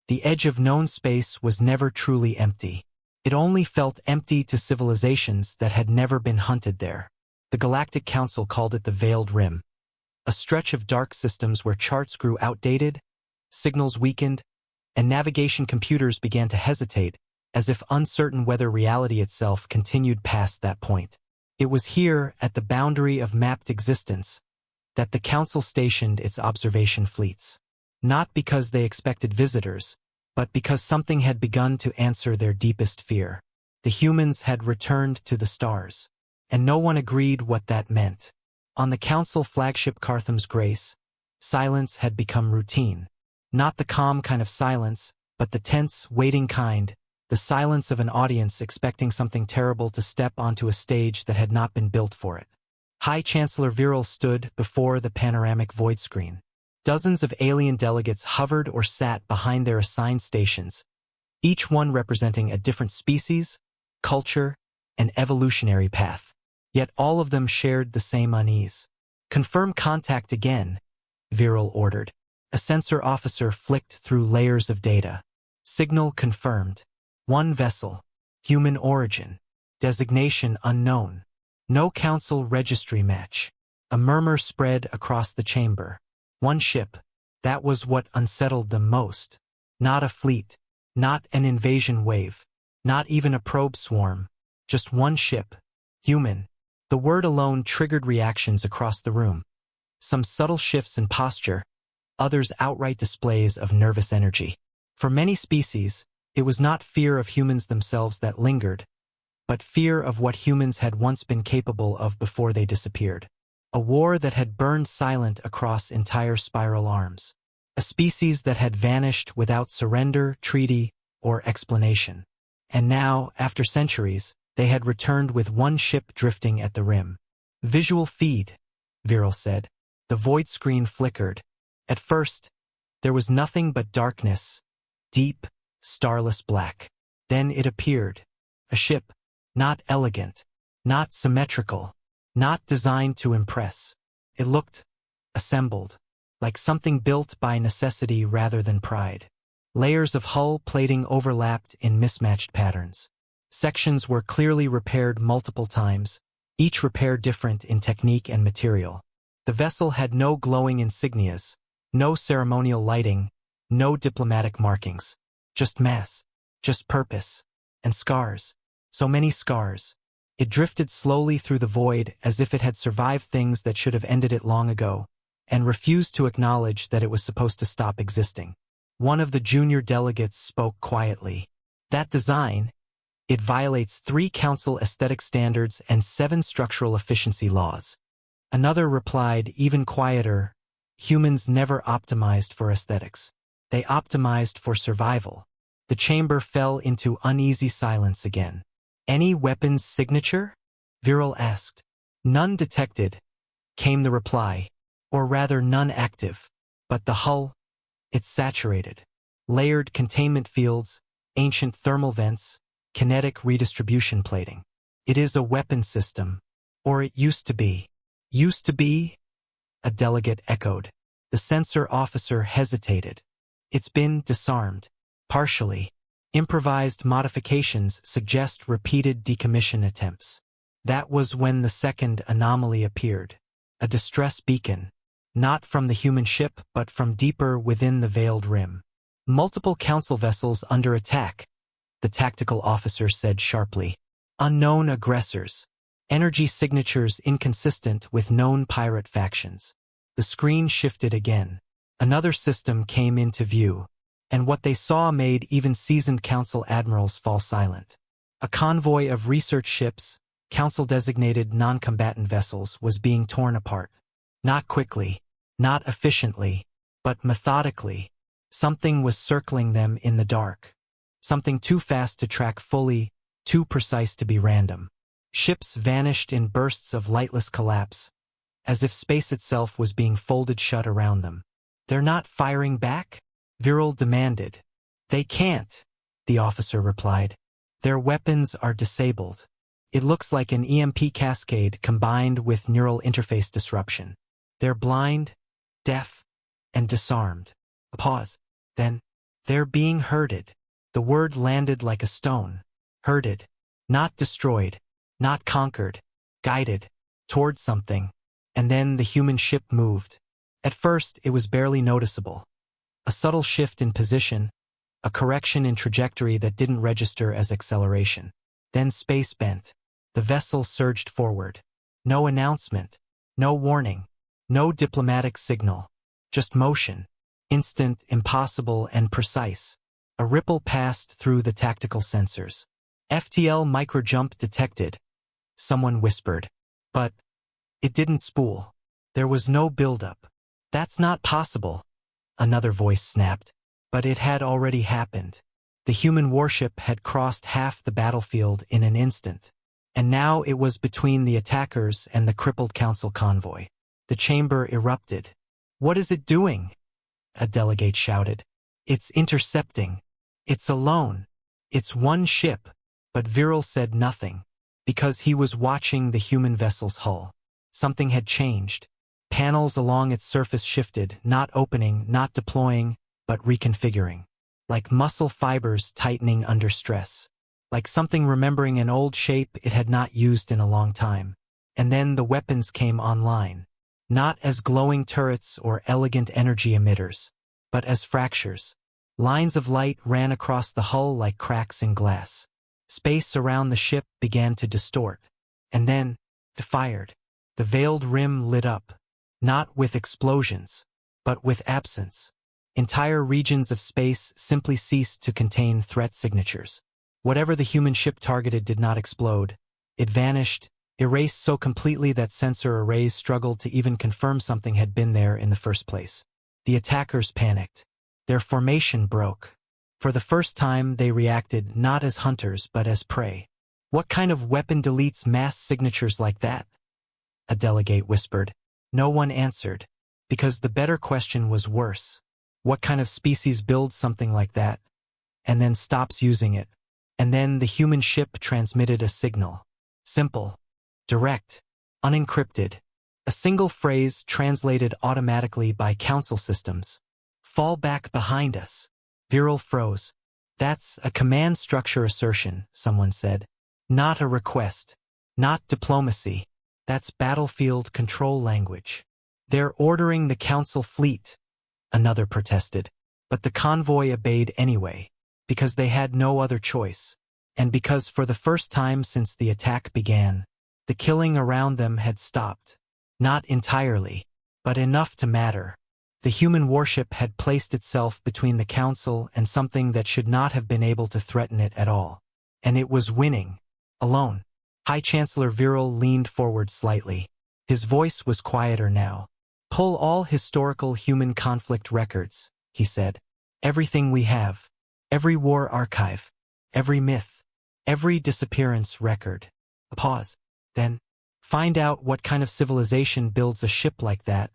The edge of known space was never truly empty. It only felt empty to civilizations that had never been hunted there. The Galactic Council called it the Veiled Rim, a stretch of dark systems where charts grew outdated, signals weakened, and navigation computers began to hesitate, as if uncertain whether reality itself continued past that point. It was here, at the boundary of mapped existence, that the Council stationed its observation fleets. Not because they expected visitors, but because something had begun to answer their deepest fear. The humans had returned to the stars, and no one agreed what that meant. On the Council flagship Cartham's Grace, silence had become routine. Not the calm kind of silence, but the tense, waiting kind, the silence of an audience expecting something terrible to step onto a stage that had not been built for it. High Chancellor Viral stood before the panoramic void screen. Dozens of alien delegates hovered or sat behind their assigned stations, each one representing a different species, culture, and evolutionary path. Yet all of them shared the same unease. "Confirm contact again," Viral ordered. A sensor officer flicked through layers of data. Signal confirmed. One vessel. Human origin. Designation unknown. No Council registry match. A murmur spread across the chamber. One ship. That was what unsettled them most. Not a fleet. Not an invasion wave. Not even a probe swarm. Just one ship. Human. The word alone triggered reactions across the room. Some subtle shifts in posture, others outright displays of nervous energy. For many species, it was not fear of humans themselves that lingered, but fear of what humans had once been capable of before they disappeared. A war that had burned silent across entire spiral arms. A species that had vanished without surrender, treaty, or explanation. And now, after centuries, they had returned with one ship drifting at the rim. "Visual feed," Viral said. The void screen flickered. At first, there was nothing but darkness, deep, starless black. Then it appeared. A ship, not elegant, not symmetrical, not designed to impress. It looked assembled, like something built by necessity rather than pride. Layers of hull plating overlapped in mismatched patterns. Sections were clearly repaired multiple times, each repair different in technique and material. The vessel had no glowing insignias, no ceremonial lighting, no diplomatic markings. Just mass, just purpose, and scars. So many scars. It drifted slowly through the void as if it had survived things that should have ended it long ago, and refused to acknowledge that it was supposed to stop existing. One of the junior delegates spoke quietly. "That design, it violates 3 Council aesthetic standards and 7 structural efficiency laws." Another replied, even quieter, "Humans never optimized for aesthetics. They optimized for survival." The chamber fell into uneasy silence again. "Any weapons signature?" Viral asked. "None detected," came the reply, or rather none active. But the hull, it's saturated. Layered containment fields, ancient thermal vents, kinetic redistribution plating. It is a weapon system. Or it used to be. "Used to be?" a delegate echoed. The sensor officer hesitated. "It's been disarmed. Partially. Improvised modifications suggest repeated decommission attempts." That was when the second anomaly appeared. A distress beacon. Not from the human ship, but from deeper within the veiled rim. "Multiple Council vessels under attack," the tactical officer said sharply. "Unknown aggressors. Energy signatures inconsistent with known pirate factions." The screen shifted again. Another system came into view, and what they saw made even seasoned Council admirals fall silent. A convoy of research ships, Council-designated non-combatant vessels, was being torn apart. Not quickly, not efficiently, but methodically. Something was circling them in the dark. Something too fast to track fully, too precise to be random. Ships vanished in bursts of lightless collapse, as if space itself was being folded shut around them. "They're not firing back?" Viral demanded. "They can't," the officer replied. "Their weapons are disabled. It looks like an EMP cascade combined with neural interface disruption. They're blind, deaf, and disarmed." A pause. Then, They're being herded. The word landed like a stone. Herded. Not destroyed. Not conquered. Guided. Toward something. And then the human ship moved. At first, it was barely noticeable. A subtle shift in position, a correction in trajectory that didn't register as acceleration. Then space bent. The vessel surged forward. No announcement. No warning. No diplomatic signal. Just motion. Instant, impossible, and precise. A ripple passed through the tactical sensors. FTL microjump detected. Someone whispered. But it didn't spool. There was no buildup. That's not possible. Another voice snapped. But it had already happened. The human warship had crossed half the battlefield in an instant. And now it was between the attackers and the crippled council convoy. The chamber erupted. What is it doing? A delegate shouted. It's intercepting. It's alone. It's one ship. But Viral said nothing. Because he was watching the human vessel's hull. Something had changed. Panels along its surface shifted, not opening, not deploying, but reconfiguring. Like muscle fibers tightening under stress. Like something remembering an old shape it had not used in a long time. And then the weapons came online. Not as glowing turrets or elegant energy emitters, but as fractures. Lines of light ran across the hull like cracks in glass. Space around the ship began to distort. And then, it fired. The veiled rim lit up. Not with explosions, but with absence. Entire regions of space simply ceased to contain threat signatures. Whatever the human ship targeted did not explode. It vanished, erased so completely that sensor arrays struggled to even confirm something had been there in the first place. The attackers panicked. Their formation broke. For the first time, they reacted not as hunters but as prey. What kind of weapon deletes mass signatures like that? A delegate whispered. No one answered, because the better question was worse. What kind of species builds something like that, and then stops using it? And then the human ship transmitted a signal. Simple, direct, unencrypted. A single phrase translated automatically by council systems. Fall back behind us. Viral froze. That's a command structure assertion, someone said. Not a request. Not diplomacy. That's battlefield control language. They're ordering the council fleet, another protested. But the convoy obeyed anyway, because they had no other choice, and because for the first time since the attack began, the killing around them had stopped. Not entirely, but enough to matter. The human warship had placed itself between the council and something that should not have been able to threaten it at all. And it was winning. Alone. High Chancellor Viral leaned forward slightly. His voice was quieter now. Pull all historical human conflict records, he said. Everything we have. Every war archive. Every myth. Every disappearance record. A pause. Then, find out what kind of civilization builds a ship like that,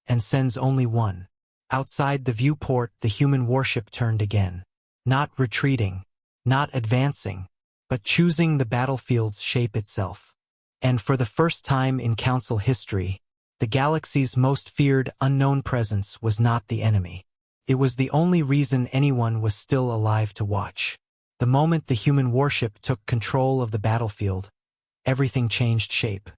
and sends only one. Outside the viewport, the human warship turned again. Not retreating. Not advancing. But choosing the battlefield's shape itself. And for the first time in council history, the galaxy's most feared unknown presence was not the enemy. It was the only reason anyone was still alive to watch. The moment the human warship took control of the battlefield, everything changed shape.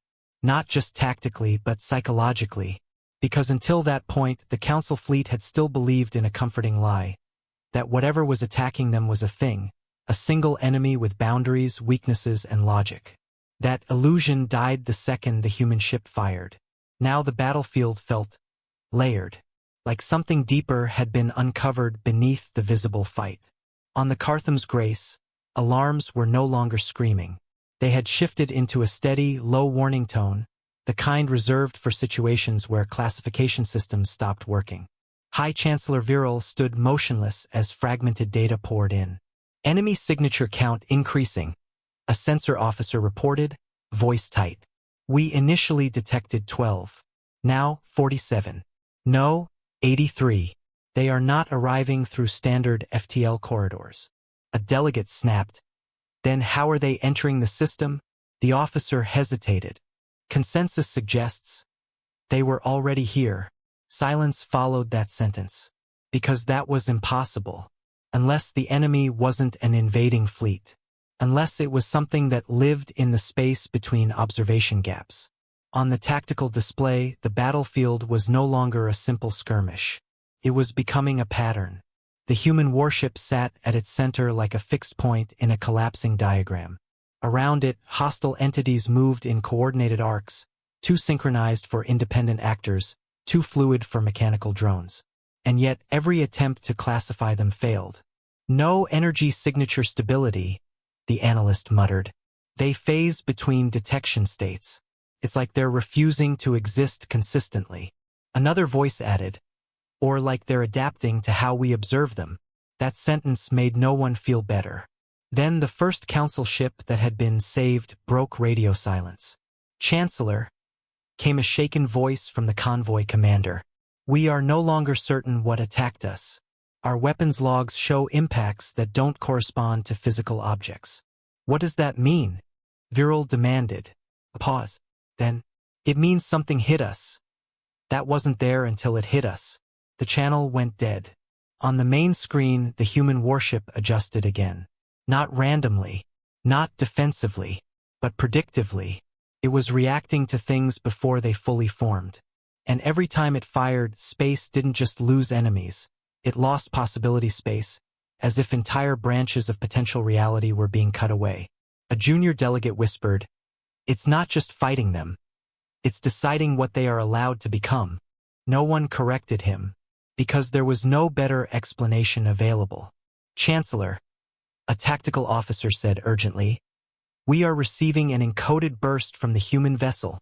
Not just tactically, but psychologically. Because until that point, the council fleet had still believed in a comforting lie. That whatever was attacking them was a thing. A single enemy with boundaries, weaknesses, and logic. That illusion died the second the human ship fired. Now the battlefield felt layered, like something deeper had been uncovered beneath the visible fight. On the Cartham's Grace, alarms were no longer screaming. They had shifted into a steady, low warning tone, the kind reserved for situations where classification systems stopped working. High Chancellor Viral stood motionless as fragmented data poured in. Enemy signature count increasing. A sensor officer reported, voice tight. We initially detected 12. Now, 47. No, 83. They are not arriving through standard FTL corridors. A delegate snapped. Then how are they entering the system? The officer hesitated. Consensus suggests they were already here. Silence followed that sentence. Because that was impossible. unless the enemy wasn't an invading fleet, unless it was something that lived in the space between observation gaps. On the tactical display, the battlefield was no longer a simple skirmish. It was becoming a pattern. The human warship sat at its center like a fixed point in a collapsing diagram. Around it, hostile entities moved in coordinated arcs, too synchronized for independent actors, too fluid for mechanical drones. And yet every attempt to classify them failed. No energy signature stability, the analyst muttered. They phase between detection states. It's like they're refusing to exist consistently. Another voice added, or like they're adapting to how we observe them. That sentence made no one feel better. Then the first council ship that had been saved broke radio silence. Chancellor, came a shaken voice from the convoy commander. We are no longer certain what attacked us. Our weapons logs show impacts that don't correspond to physical objects. What does that mean? Viral demanded. A pause. Then, it means something hit us. That wasn't there until it hit us. The channel went dead. On the main screen, the human warship adjusted again. Not randomly, not defensively, but predictively. It was reacting to things before they fully formed. And every time it fired, space didn't just lose enemies. It lost possibility space, as if entire branches of potential reality were being cut away. A junior delegate whispered, "It's not just fighting them. It's deciding what they are allowed to become." No one corrected him, because there was no better explanation available. Chancellor, a tactical officer said urgently, "We are receiving an encoded burst from the human vessel.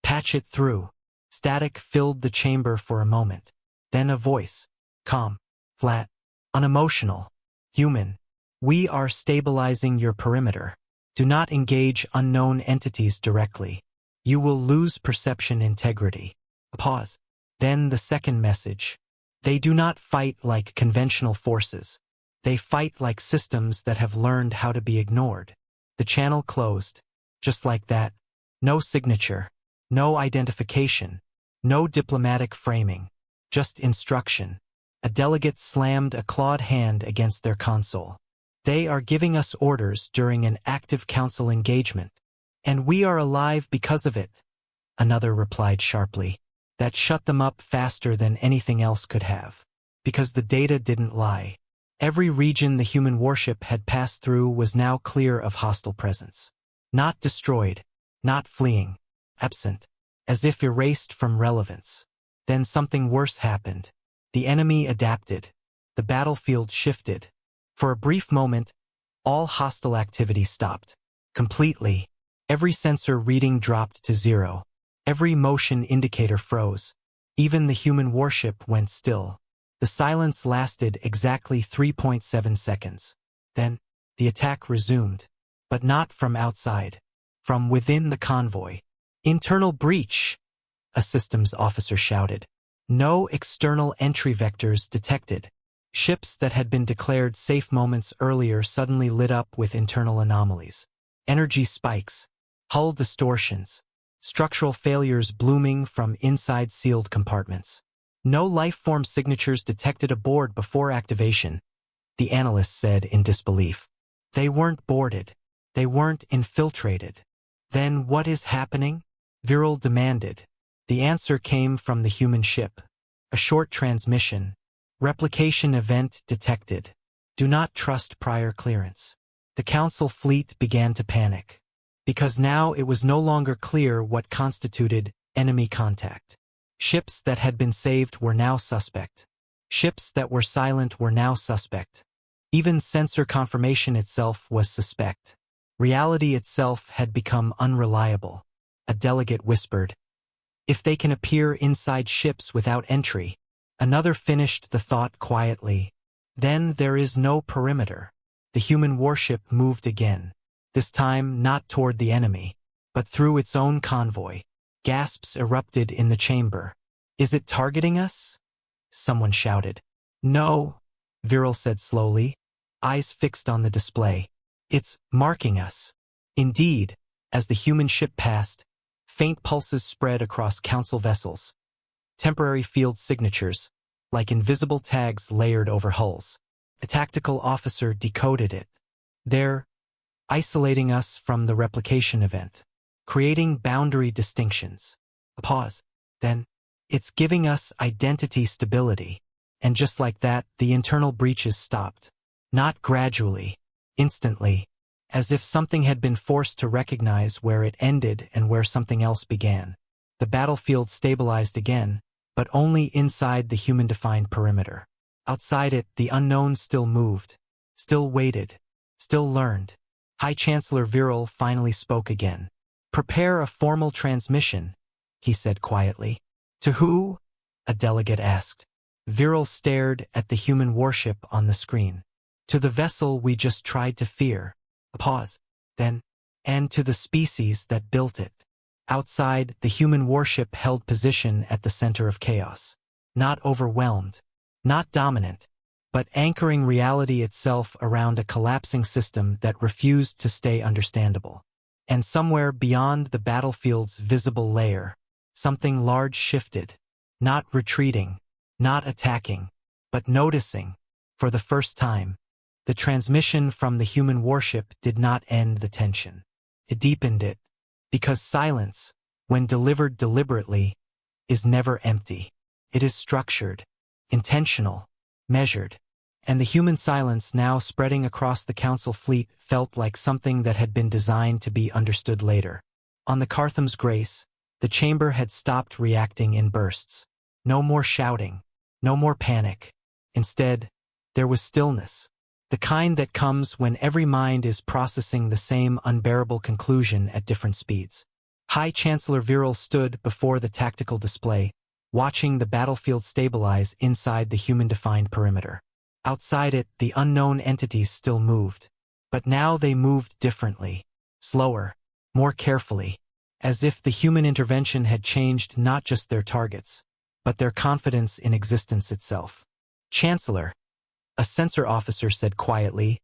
Patch it through." Static filled the chamber for a moment. Then a voice, calm, flat, unemotional, human. "We are stabilizing your perimeter. Do not engage unknown entities directly. You will lose perception integrity." A pause. Then the second message. "They do not fight like conventional forces. They fight like systems that have learned how to be ignored." The channel closed. Just like that. No signature. No identification. No diplomatic framing. Just instruction. A delegate slammed a clawed hand against their console. "They are giving us orders during an active council engagement. And we are alive because of it," another replied sharply. "That shut them up faster than anything else could have. Because the data didn't lie. Every region the human warship had passed through was now clear of hostile presence. Not destroyed, not fleeing, absent, as if erased from relevance. Then something worse happened. The enemy adapted. The battlefield shifted. For a brief moment, all hostile activity stopped. Completely. Every sensor reading dropped to 0. Every motion indicator froze. Even the human warship went still. The silence lasted exactly 3.7 seconds. Then, the attack resumed. But not from outside. From within the convoy. "Internal breach," a systems officer shouted. No external entry vectors detected. Ships that had been declared safe moments earlier suddenly lit up with internal anomalies. Energy spikes, hull distortions, structural failures blooming from inside sealed compartments. No life-form signatures detected aboard before activation, the analyst said in disbelief. They weren't boarded. They weren't infiltrated. Then what is happening? Viral demanded. The answer came from the human ship. A short transmission. Replication event detected. Do not trust prior clearance. The council fleet began to panic. Because now it was no longer clear what constituted enemy contact. Ships that had been saved were now suspect. Ships that were silent were now suspect. Even sensor confirmation itself was suspect. Reality itself had become unreliable. A delegate whispered, "If they can appear inside ships without entry." Another finished the thought quietly. Then there is no perimeter. The human warship moved again. This time not toward the enemy, but through its own convoy. Gasps erupted in the chamber. "Is it targeting us?" Someone shouted. "No," Viral said slowly, eyes fixed on the display. "It's marking us." Indeed, as the human ship passed, faint pulses spread across council vessels. Temporary field signatures, like invisible tags layered over hulls. A tactical officer decoded it. They're isolating us from the replication event, creating boundary distinctions. A pause. Then, it's giving us identity stability. And just like that, the internal breaches stopped. Not gradually, instantly, as if something had been forced to recognize where it ended and where something else began. The battlefield stabilized again, but only inside the human-defined perimeter. Outside it, the unknown still moved, still waited, still learned. High Chancellor Viral finally spoke again. "Prepare a formal transmission," he said quietly. "To who?" a delegate asked. Viral stared at the human warship on the screen. "To the vessel we just tried to fear." A pause. Then, "And to the species that built it." Outside, the human warship held position at the center of chaos. Not overwhelmed, not dominant, but anchoring reality itself around a collapsing system that refused to stay understandable. And somewhere beyond the battlefield's visible layer, something large shifted, not retreating, not attacking, but noticing. For the first time, the transmission from the human warship did not end the tension. It deepened it, because silence, when delivered deliberately, is never empty. It is structured, intentional, measured. And the human silence now spreading across the Council fleet felt like something that had been designed to be understood later. On the Cartham's Grace, the chamber had stopped reacting in bursts. No more shouting, no more panic. Instead, there was stillness, the kind that comes when every mind is processing the same unbearable conclusion at different speeds. High Chancellor Viral stood before the tactical display, watching the battlefield stabilize inside the human-defined perimeter. Outside it, the unknown entities still moved. But now they moved differently, slower, more carefully, as if the human intervention had changed not just their targets, but their confidence in existence itself. "Chancellor," a sensor officer said quietly,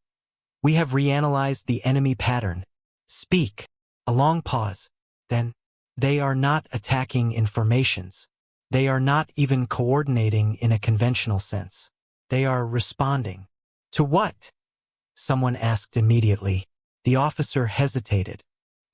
"we have reanalyzed the enemy pattern." "Speak." A long pause. Then, "They are not attacking in formations. They are not even coordinating in a conventional sense. They are responding." "To what?" someone asked immediately. The officer hesitated.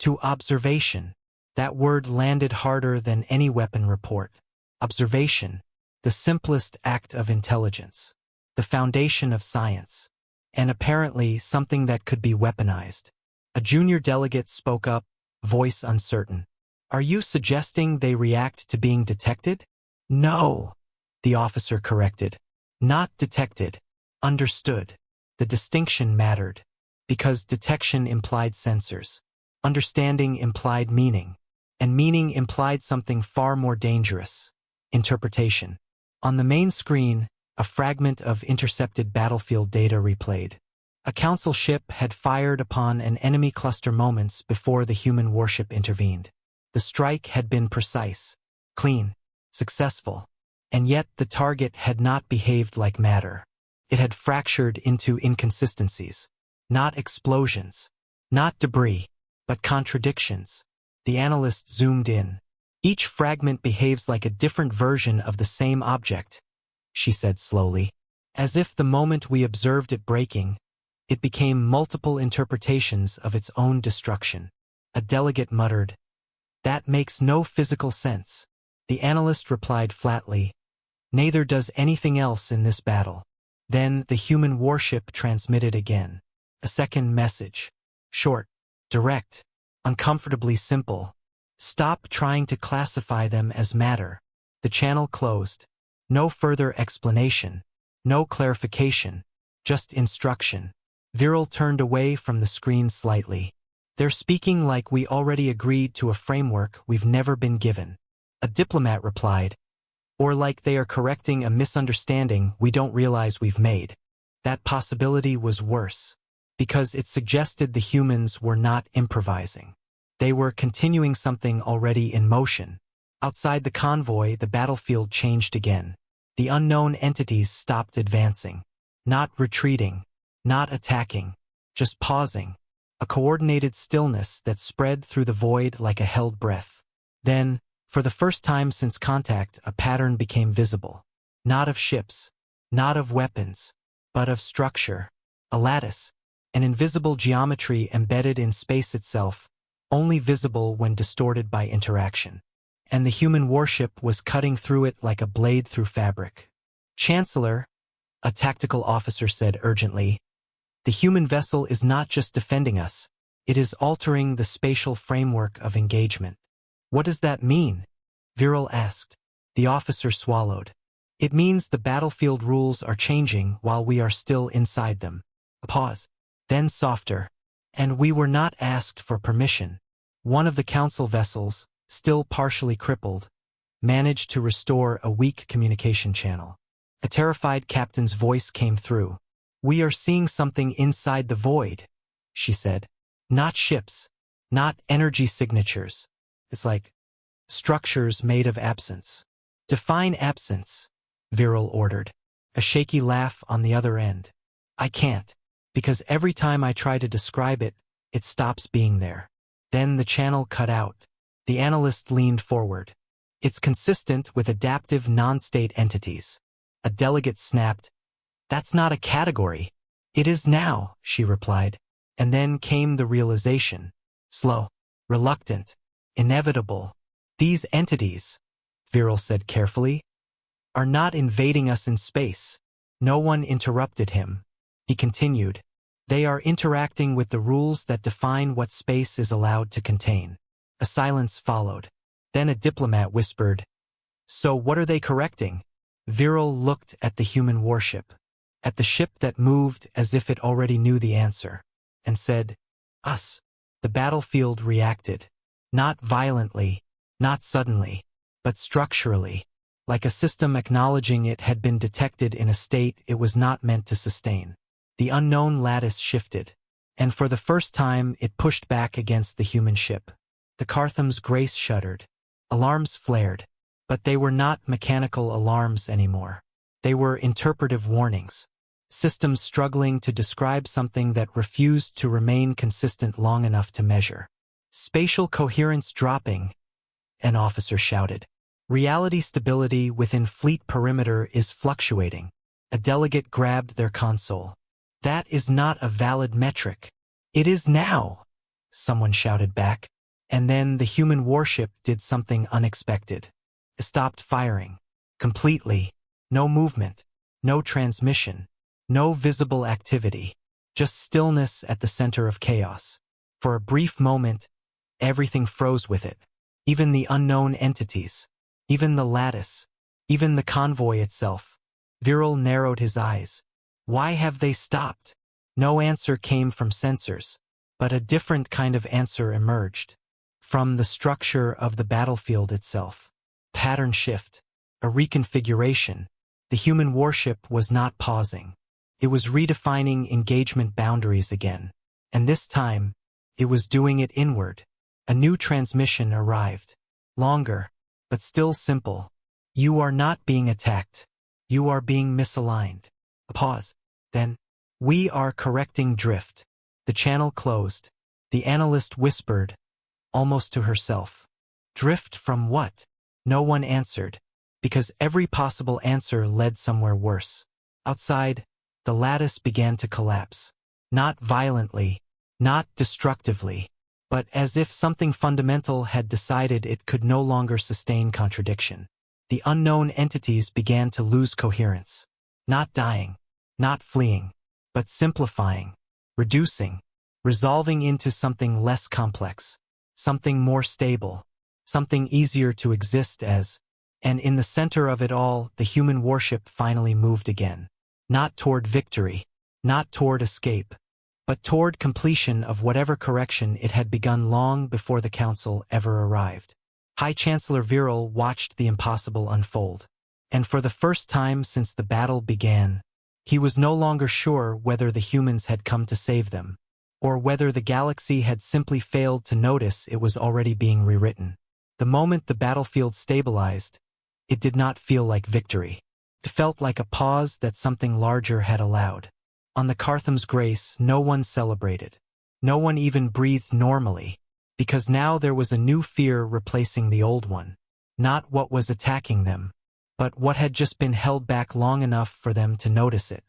"To observation." That word landed harder than any weapon report. Observation, the simplest act of intelligence, the foundation of science, and apparently something that could be weaponized. A junior delegate spoke up, voice uncertain. "Are you suggesting they react to being detected?" "No," the officer corrected. "Not detected. Understood." The distinction mattered, because detection implied sensors. Understanding implied meaning, and meaning implied something far more dangerous: interpretation. On the main screen, a fragment of intercepted battlefield data replayed. A council ship had fired upon an enemy cluster moments before the human warship intervened. The strike had been precise, clean, successful, and yet the target had not behaved like matter. It had fractured into inconsistencies, not explosions, not debris, but contradictions. The analyst zoomed in. "Each fragment behaves like a different version of the same object," she said slowly. "As if the moment we observed it breaking, it became multiple interpretations of its own destruction." A delegate muttered, "That makes no physical sense." The analyst replied flatly, "Neither does anything else in this battle." Then the human warship transmitted again. A second message. Short, direct, uncomfortably simple. "Stop trying to classify them as matter." The channel closed. No further explanation. No clarification. Just instruction. Viral turned away from the screen slightly. "They're speaking like we already agreed to a framework we've never been given." A diplomat replied, "Or like they are correcting a misunderstanding we don't realize we've made." That possibility was worse, because it suggested the humans were not improvising. They were continuing something already in motion. Outside the convoy, the battlefield changed again. The unknown entities stopped advancing. Not retreating, not attacking, just pausing. A coordinated stillness that spread through the void like a held breath. Then, for the first time since contact, a pattern became visible. Not of ships, not of weapons, but of structure. A lattice, an invisible geometry embedded in space itself, only visible when distorted by interaction. And the human warship was cutting through it like a blade through fabric. "Chancellor," a tactical officer said urgently, "the human vessel is not just defending us, it is altering the spatial framework of engagement." "What does that mean?" Viral asked. The officer swallowed. "It means the battlefield rules are changing while we are still inside them." A pause. Then softer. "And we were not asked for permission." One of the council vessels, still partially crippled, managed to restore a weak communication channel. A terrified captain's voice came through. "We are seeing something inside the void," she said. "Not ships. Not energy signatures. It's like structures made of absence." "Define absence," Viral ordered. A shaky laugh on the other end. "I can't. Because every time I try to describe it, it stops being there." Then the channel cut out. The analyst leaned forward. "It's consistent with adaptive non-state entities." A delegate snapped. "That's not a category." "It is now," she replied. And then came the realization. Slow, reluctant, inevitable. "These entities," Viral said carefully, "are not invading us in space." No one interrupted him. He continued. "They are interacting with the rules that define what space is allowed to contain." A silence followed. Then a diplomat whispered, "So what are they correcting?" Viral looked at the human warship, at the ship that moved as if it already knew the answer, and said, "Us." The battlefield reacted. Not violently, not suddenly, but structurally, like a system acknowledging it had been detected in a state it was not meant to sustain. The unknown lattice shifted, and for the first time it pushed back against the human ship. The Cartham's grace shuddered. Alarms flared, but they were not mechanical alarms anymore. They were interpretive warnings. Systems struggling to describe something that refused to remain consistent long enough to measure. "Spatial coherence dropping," an officer shouted. "Reality stability within fleet perimeter is fluctuating." A delegate grabbed their console. "That is not a valid metric." "It is now," someone shouted back. And then the human warship did something unexpected. It stopped firing. Completely. No movement. No transmission. No visible activity. Just stillness at the center of chaos. For a brief moment, everything froze with it. Even the unknown entities. Even the lattice. Even the convoy itself. Viral narrowed his eyes. Why have they stopped? No answer came from sensors, but a different kind of answer emerged. From the structure of the battlefield itself. Pattern shift. A reconfiguration. The human warship was not pausing. It was redefining engagement boundaries again. And this time, it was doing it inward. A new transmission arrived. Longer, but still simple. "You are not being attacked. You are being misaligned." A pause. Then, "We are correcting drift." The channel closed. The analyst whispered, almost to herself. "Drift from what?" No one answered, because every possible answer led somewhere worse. Outside, the lattice began to collapse. Not violently, not destructively, but as if something fundamental had decided it could no longer sustain contradiction. The unknown entities began to lose coherence. Not dying, not fleeing, but simplifying, reducing, resolving into something less complex, something more stable, something easier to exist as. And in the center of it all, the human warship finally moved again. Not toward victory, not toward escape, but toward completion of whatever correction it had begun long before the council ever arrived. High Chancellor Viral watched the impossible unfold. And for the first time since the battle began, he was no longer sure whether the humans had come to save them, or whether the galaxy had simply failed to notice it was already being rewritten. The moment the battlefield stabilized, it did not feel like victory. It felt like a pause that something larger had allowed. On the Cartham's grace, no one celebrated. No one even breathed normally, because now there was a new fear replacing the old one. Not what was attacking them, but what had just been held back long enough for them to notice it.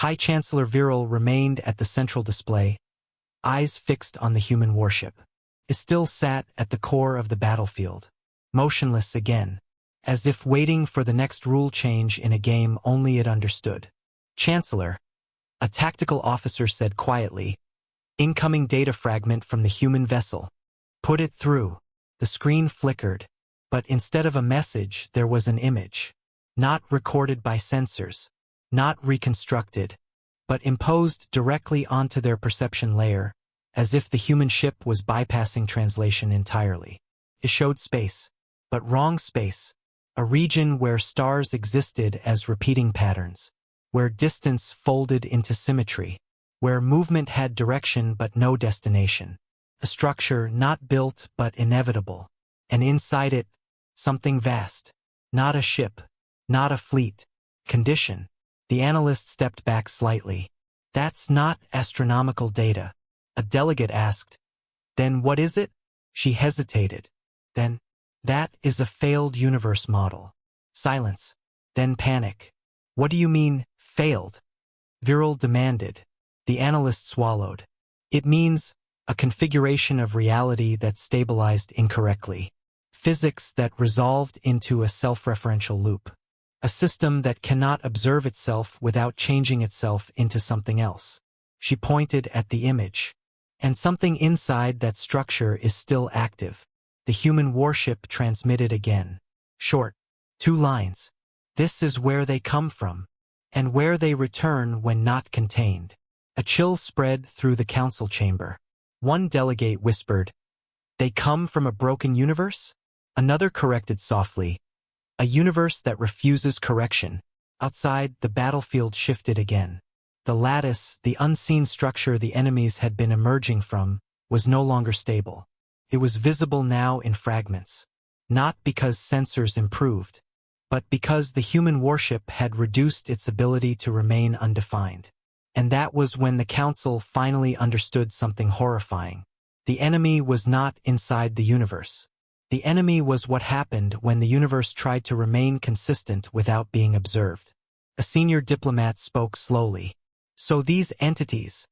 High Chancellor Viral remained at the central display, eyes fixed on the human warship. It still sat at the core of the battlefield, motionless again, as if waiting for the next rule change in a game only it understood. Chancellor, a tactical officer said quietly, incoming data fragment from the human vessel. Put it through. The screen flickered, but instead of a message there was an image. Not recorded by sensors, not reconstructed, but imposed directly onto their perception layer, as if the human ship was bypassing translation entirely. It showed space, but wrong space, a region where stars existed as repeating patterns, where distance folded into symmetry, where movement had direction but no destination, a structure not built but inevitable, and inside it, something vast, not a ship, not a fleet, condition. The analyst stepped back slightly. That's not astronomical data. A delegate asked. Then what is it? She hesitated. Then, that is a failed universe model. Silence. Then panic. What do you mean, failed? Viral demanded. The analyst swallowed. It means a configuration of reality that stabilized incorrectly. Physics that resolved into a self-referential loop. A system that cannot observe itself without changing itself into something else. She pointed at the image. And something inside that structure is still active. The human warship transmitted again. Short. 2 lines. This is where they come from. And where they return when not contained. A chill spread through the council chamber. One delegate whispered, "They come from a broken universe?" Another corrected softly, "A universe that refuses correction." Outside, the battlefield shifted again. The lattice, the unseen structure the enemies had been emerging from, was no longer stable. It was visible now in fragments. Not because sensors improved, but because the human warship had reduced its ability to remain undefined. And that was when the council finally understood something horrifying. The enemy was not inside the universe. The enemy was what happened when the universe tried to remain consistent without being observed. A senior diplomat spoke slowly. So these entities,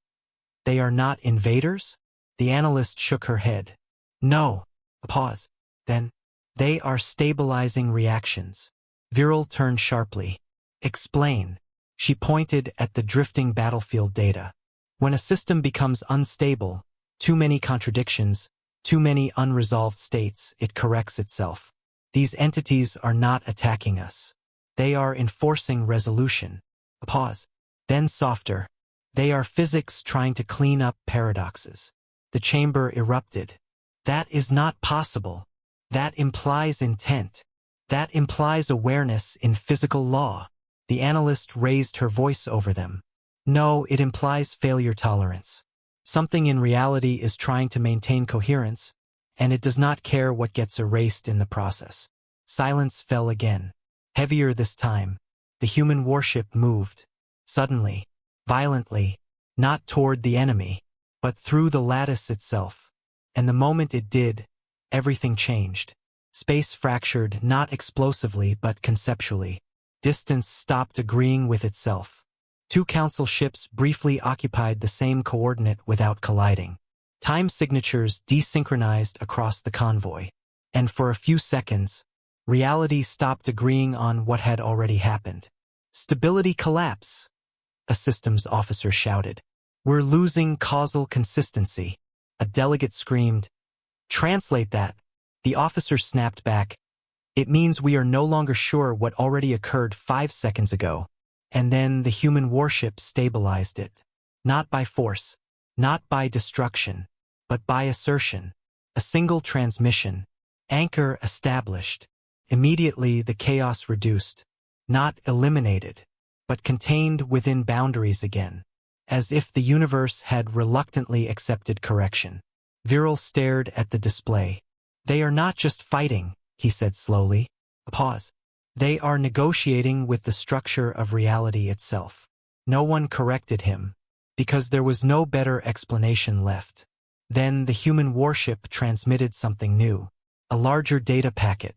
they are not invaders? The analyst shook her head. No. A pause. Then, they are stabilizing reactions. Viral turned sharply. Explain. She pointed at the drifting battlefield data. When a system becomes unstable, too many contradictions, too many unresolved states, it corrects itself. These entities are not attacking us. They are enforcing resolution. A pause. Then softer. They are physics trying to clean up paradoxes. The chamber erupted. That is not possible. That implies intent. That implies awareness in physical law. The analyst raised her voice over them. No, it implies failure tolerance. Something in reality is trying to maintain coherence, and it does not care what gets erased in the process. Silence fell again. Heavier this time. The human warship moved. Suddenly. Violently. Not toward the enemy, but through the lattice itself. And the moment it did, everything changed. Space fractured not explosively but conceptually. Distance stopped agreeing with itself. 2 council ships briefly occupied the same coordinate without colliding. Time signatures desynchronized across the convoy. And for a few seconds, reality stopped agreeing on what had already happened. Stability collapse, a systems officer shouted. We're losing causal consistency. A delegate screamed. Translate that. The officer snapped back. It means we are no longer sure what already occurred 5 seconds ago. And then the human warship stabilized it. Not by force, not by destruction, but by assertion. A single transmission. Anchor established. Immediately the chaos reduced. Not eliminated, but contained within boundaries again. As if the universe had reluctantly accepted correction. Viral stared at the display. They are not just fighting, he said slowly. A pause. They are negotiating with the structure of reality itself. No one corrected him, because there was no better explanation left. Then the human warship transmitted something new. A larger data packet.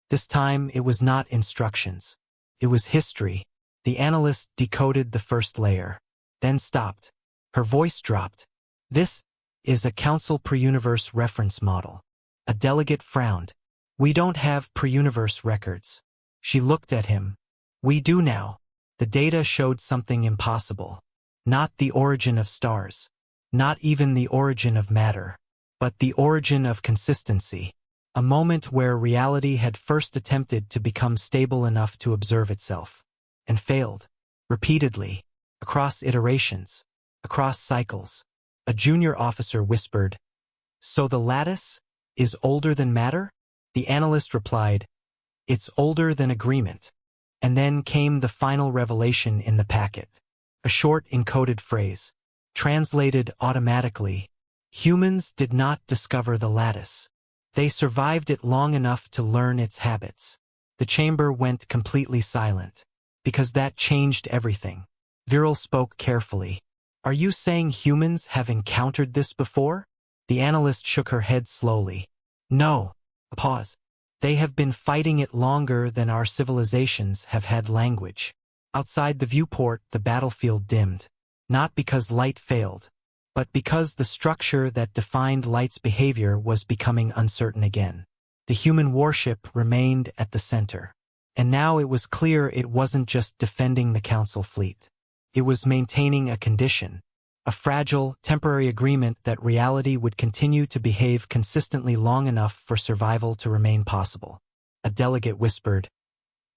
This time it was not instructions. It was history. The analyst decoded the first layer, then stopped. Her voice dropped. This is a Council per-universe reference model. A delegate frowned. We don't have per-universe records. She looked at him. We do now. The data showed something impossible. Not the origin of stars. Not even the origin of matter. But the origin of consistency. A moment where reality had first attempted to become stable enough to observe itself. And failed. Repeatedly. Across iterations. Across cycles. A junior officer whispered, "So the lattice is older than matter?" The analyst replied, "It's older than agreement." And then came the final revelation in the packet. A short encoded phrase. Translated automatically. Humans did not discover the lattice. They survived it long enough to learn its habits. The chamber went completely silent. Because that changed everything. Viral spoke carefully. Are you saying humans have encountered this before? The analyst shook her head slowly. No. A pause. They have been fighting it longer than our civilizations have had language. Outside the viewport, the battlefield dimmed. Not because light failed, but because the structure that defined light's behavior was becoming uncertain again. The human warship remained at the center. And now it was clear it wasn't just defending the Council fleet. It was maintaining a condition, a fragile, temporary agreement that reality would continue to behave consistently long enough for survival to remain possible. A delegate whispered,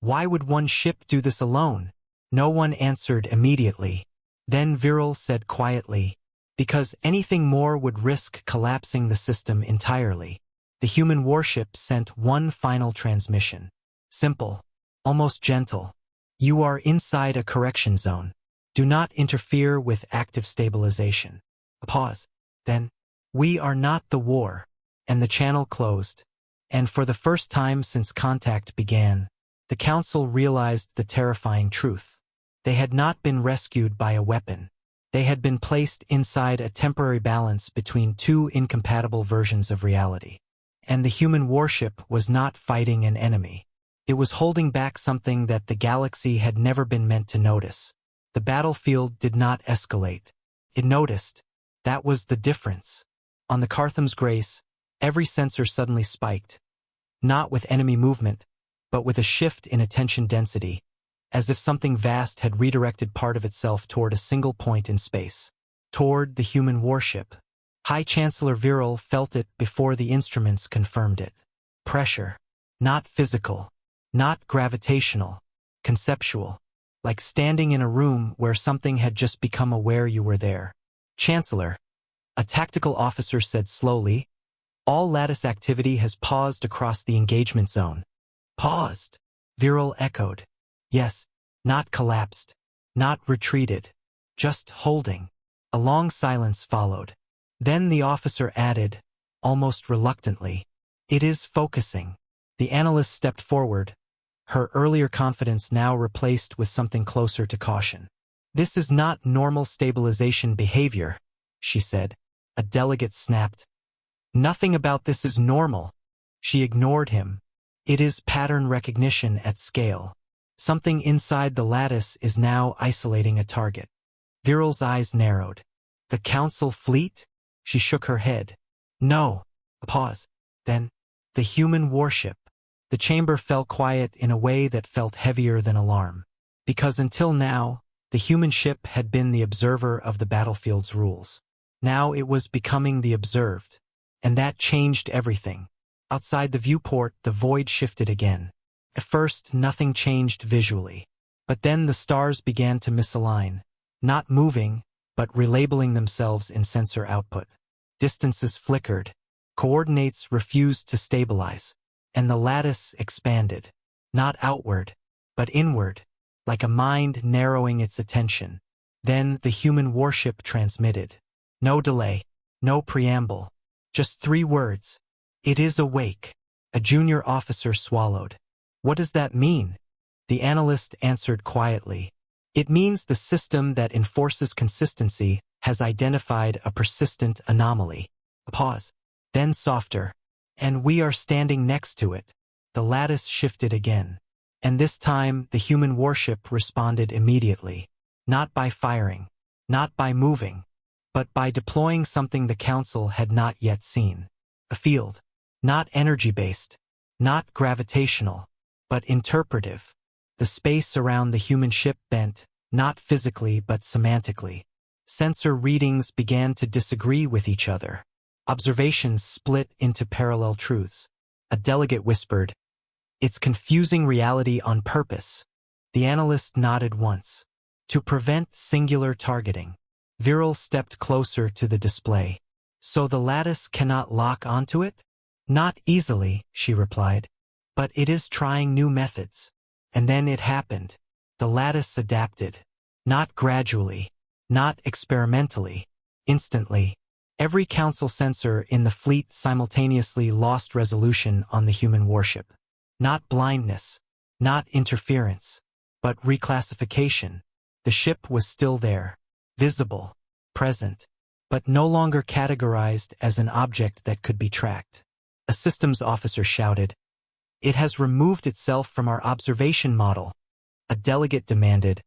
"Why would one ship do this alone?" No one answered immediately. Then Viral said quietly, "Because anything more would risk collapsing the system entirely." The human warship sent one final transmission. Simple, almost gentle. You are inside a correction zone. Do not interfere with active stabilization. A pause. Then, we are not the war. And the channel closed. And for the first time since contact began, the Council realized the terrifying truth. They had not been rescued by a weapon. They had been placed inside a temporary balance between two incompatible versions of reality. And the human warship was not fighting an enemy. It was holding back something that the galaxy had never been meant to notice. The battlefield did not escalate. It noticed. That was the difference. On the Cartham's Grace, every sensor suddenly spiked. Not with enemy movement, but with a shift in attention density, as if something vast had redirected part of itself toward a single point in space. Toward the human warship. High Chancellor Viral felt it before the instruments confirmed it. Pressure. Not physical. Not gravitational. Conceptual. Like standing in a room where something had just become aware you were there. Chancellor, a tactical officer said slowly, all lattice activity has paused across the engagement zone. Paused? Viral echoed. Yes, not collapsed, not retreated, just holding. A long silence followed. Then the officer added, almost reluctantly, it is focusing. The analyst stepped forward, her earlier confidence now replaced with something closer to caution. This is not normal stabilization behavior, she said. A delegate snapped. Nothing about this is normal. She ignored him. It is pattern recognition at scale. Something inside the lattice is now isolating a target. Viral's eyes narrowed. The Council fleet? She shook her head. No. A pause. Then, the human warship. The chamber fell quiet in a way that felt heavier than alarm. Because until now, the human ship had been the observer of the battlefield's rules. Now it was becoming the observed. And that changed everything. Outside the viewport, the void shifted again. At first, nothing changed visually. But then the stars began to misalign. Not moving, but relabeling themselves in sensor output. Distances flickered. Coordinates refused to stabilize. And the lattice expanded. Not outward, but inward, like a mind narrowing its attention. Then the human warship transmitted. No delay, no preamble. Just 3 words. It is awake. A junior officer swallowed. What does that mean? The analyst answered quietly. It means the system that enforces consistency has identified a persistent anomaly. A pause. Then softer. And we are standing next to it. The lattice shifted again. And this time, the human warship responded immediately. Not by firing, not by moving, but by deploying something the Council had not yet seen. A field. Not energy-based, not gravitational, but interpretive. The space around the human ship bent, not physically but semantically. Sensor readings began to disagree with each other. Observations split into parallel truths. A delegate whispered, "It's confusing reality on purpose." The analyst nodded once. To prevent singular targeting. Viral stepped closer to the display. "So the lattice cannot lock onto it?" "Not easily," she replied. "But it is trying new methods." And then it happened. The lattice adapted. Not gradually. Not experimentally. Instantly. Every Council sensor in the fleet simultaneously lost resolution on the human warship. Not blindness. Not interference. But reclassification. The ship was still there. Visible. Present. But no longer categorized as an object that could be tracked. A systems officer shouted, "It has removed itself from our observation model." A delegate demanded,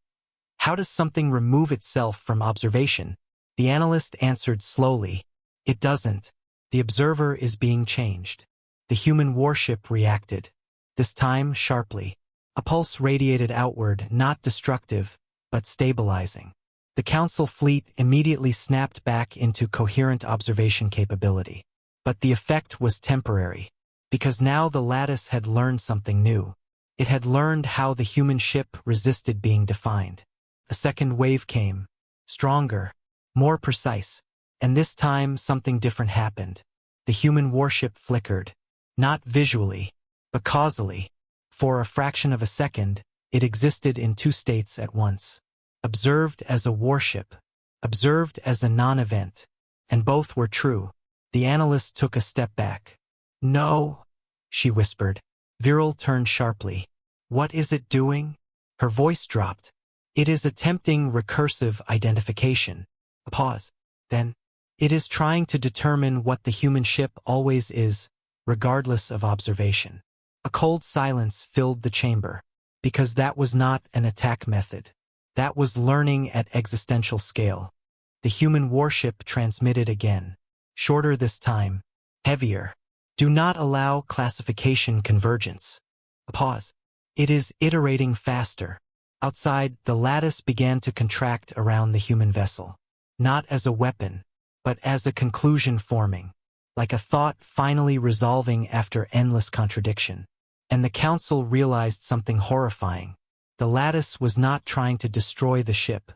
"How does something remove itself from observation?" The analyst answered slowly, "It doesn't. The observer is being changed." The human warship reacted. This time sharply. A pulse radiated outward, not destructive, but stabilizing. The Council fleet immediately snapped back into coherent observation capability. But the effect was temporary, because now the lattice had learned something new. It had learned how the human ship resisted being defined. A second wave came, stronger, more precise, and this time something different happened. The human warship flickered, not visually, but causally. For a fraction of a second, it existed in two states at once. Observed as a warship, observed as a non-event, and both were true. The analyst took a step back. "No," she whispered. Viral turned sharply. "What is it doing?" Her voice dropped. "It is attempting recursive identification." A pause. Then, "It is trying to determine what the human ship always is, regardless of observation." A cold silence filled the chamber, because that was not an attack method. That was learning at existential scale. The human warship transmitted again. Shorter this time. Heavier. "Do not allow classification convergence." A pause. "It is iterating faster." Outside, the lattice began to contract around the human vessel. Not as a weapon, but as a conclusion forming. Like a thought finally resolving after endless contradiction. And the Council realized something horrifying. The lattice was not trying to destroy the ship.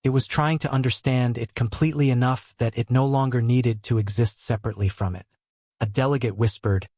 It was trying to understand it completely enough that it no longer needed to exist separately from it. A delegate whispered,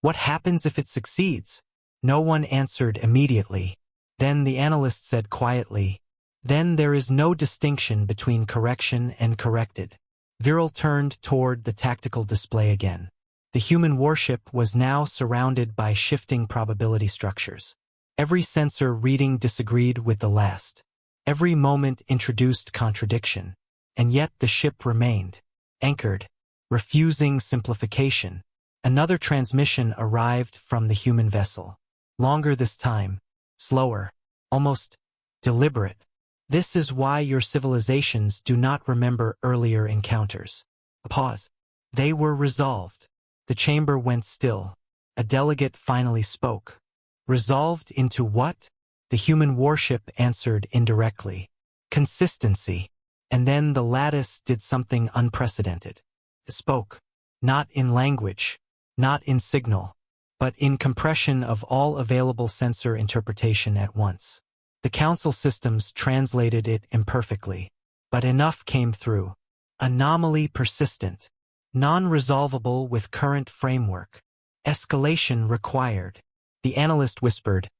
"What happens if it succeeds?" No one answered immediately. Then the analyst said quietly, "Then there is no distinction between correction and corrected." Viral turned toward the tactical display again. The human warship was now surrounded by shifting probability structures. Every sensor reading disagreed with the last. Every moment introduced contradiction. And yet the ship remained, anchored, refusing simplification. Another transmission arrived from the human vessel. Longer this time, slower, almost deliberate. "This is why your civilizations do not remember earlier encounters." A pause. "They were resolved." The chamber went still. A delegate finally spoke. "Resolved into what?" The human warship answered indirectly. "Consistency." And then the lattice did something unprecedented. It spoke. Not in language, not in signal, but in compression of all available sensor interpretation at once. The Council systems translated it imperfectly, but enough came through. Anomaly persistent. Non-resolvable with current framework. Escalation required. The analyst whispered,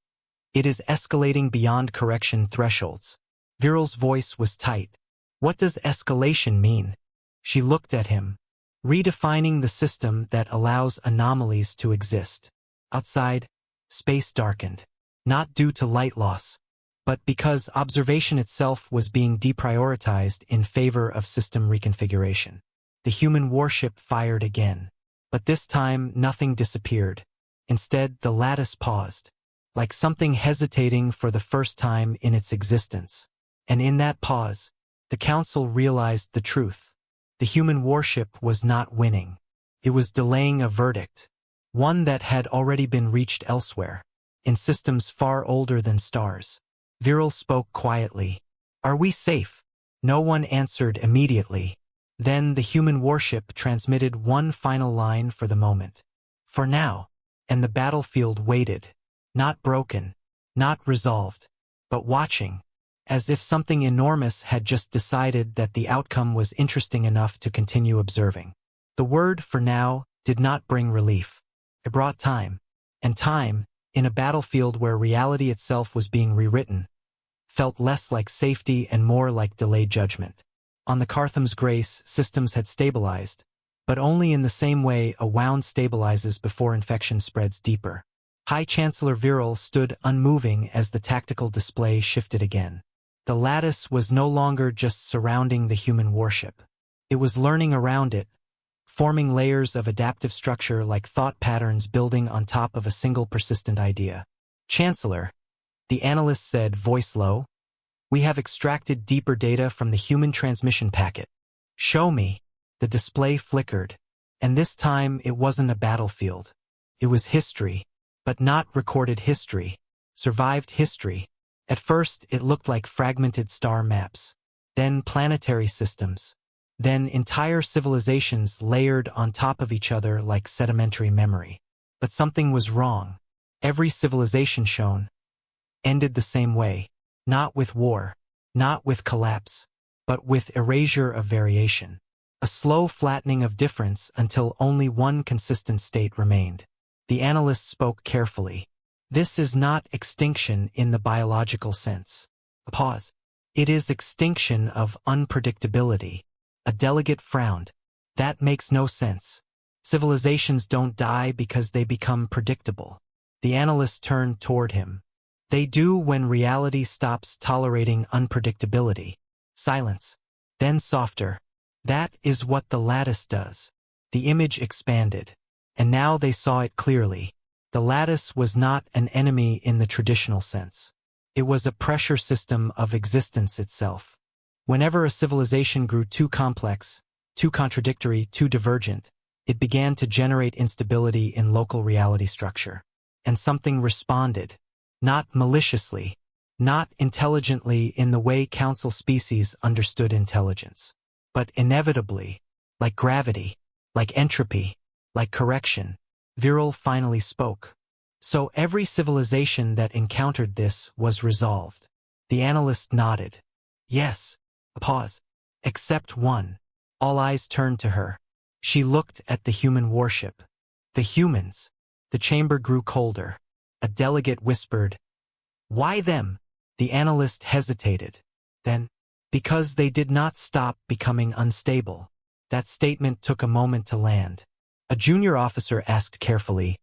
"It is escalating beyond correction thresholds." Viral's voice was tight. "What does escalation mean?" She looked at him. "Redefining the system that allows anomalies to exist." Outside, space darkened. Not due to light loss, but because observation itself was being deprioritized in favor of system reconfiguration. The human warship fired again. But this time, nothing disappeared. Instead, the lattice paused. like something hesitating for the first time in its existence. And in that pause, the council realized the truth. The human warship was not winning. It was delaying a verdict, one that had already been reached elsewhere, in systems far older than stars. Viral spoke quietly. "Are we safe?" No one answered immediately. Then the human warship transmitted one final line for the moment. "For now." And the battlefield waited. Not broken, not resolved, but watching, as if something enormous had just decided that the outcome was interesting enough to continue observing. The word "for now" did not bring relief. It brought time. And time, in a battlefield where reality itself was being rewritten, felt less like safety and more like delayed judgment. On the Cartham's Grace, systems had stabilized, but only in the same way a wound stabilizes before infection spreads deeper. High Chancellor Viral stood unmoving as the tactical display shifted again. The lattice was no longer just surrounding the human warship. It was learning around it, forming layers of adaptive structure like thought patterns building on top of a single persistent idea. "Chancellor," the analyst said, voice low, "we have extracted deeper data from the human transmission packet." "Show me." The display flickered, and this time it wasn't a battlefield. It was history, but not recorded history, survived history. At first, it looked like fragmented star maps, then planetary systems, then entire civilizations layered on top of each other like sedimentary memory. But something was wrong. Every civilization shown ended the same way, not with war, not with collapse, but with erasure of variation. A slow flattening of difference until only one consistent state remained. The analyst spoke carefully. "This is not extinction in the biological sense." A pause. "It is extinction of unpredictability." A delegate frowned. "That makes no sense. Civilizations don't die because they become predictable." The analyst turned toward him. "They do when reality stops tolerating unpredictability." Silence. Then softer. "That is what the lattice does." The image expanded. And now they saw it clearly. The lattice was not an enemy in the traditional sense. It was a pressure system of existence itself. Whenever a civilization grew too complex, too contradictory, too divergent, it began to generate instability in local reality structure. And something responded. Not maliciously, not intelligently in the way council species understood intelligence, but inevitably, like gravity, like entropy, like correction. Viral finally spoke. "So every civilization that encountered this was resolved." The analyst nodded. "Yes." A pause. "Except one." All eyes turned to her. She looked at the human warship. "The humans." The chamber grew colder. A delegate whispered, "Why them?" The analyst hesitated. Then, "Because they did not stop becoming unstable." That statement took a moment to land. A junior officer asked carefully,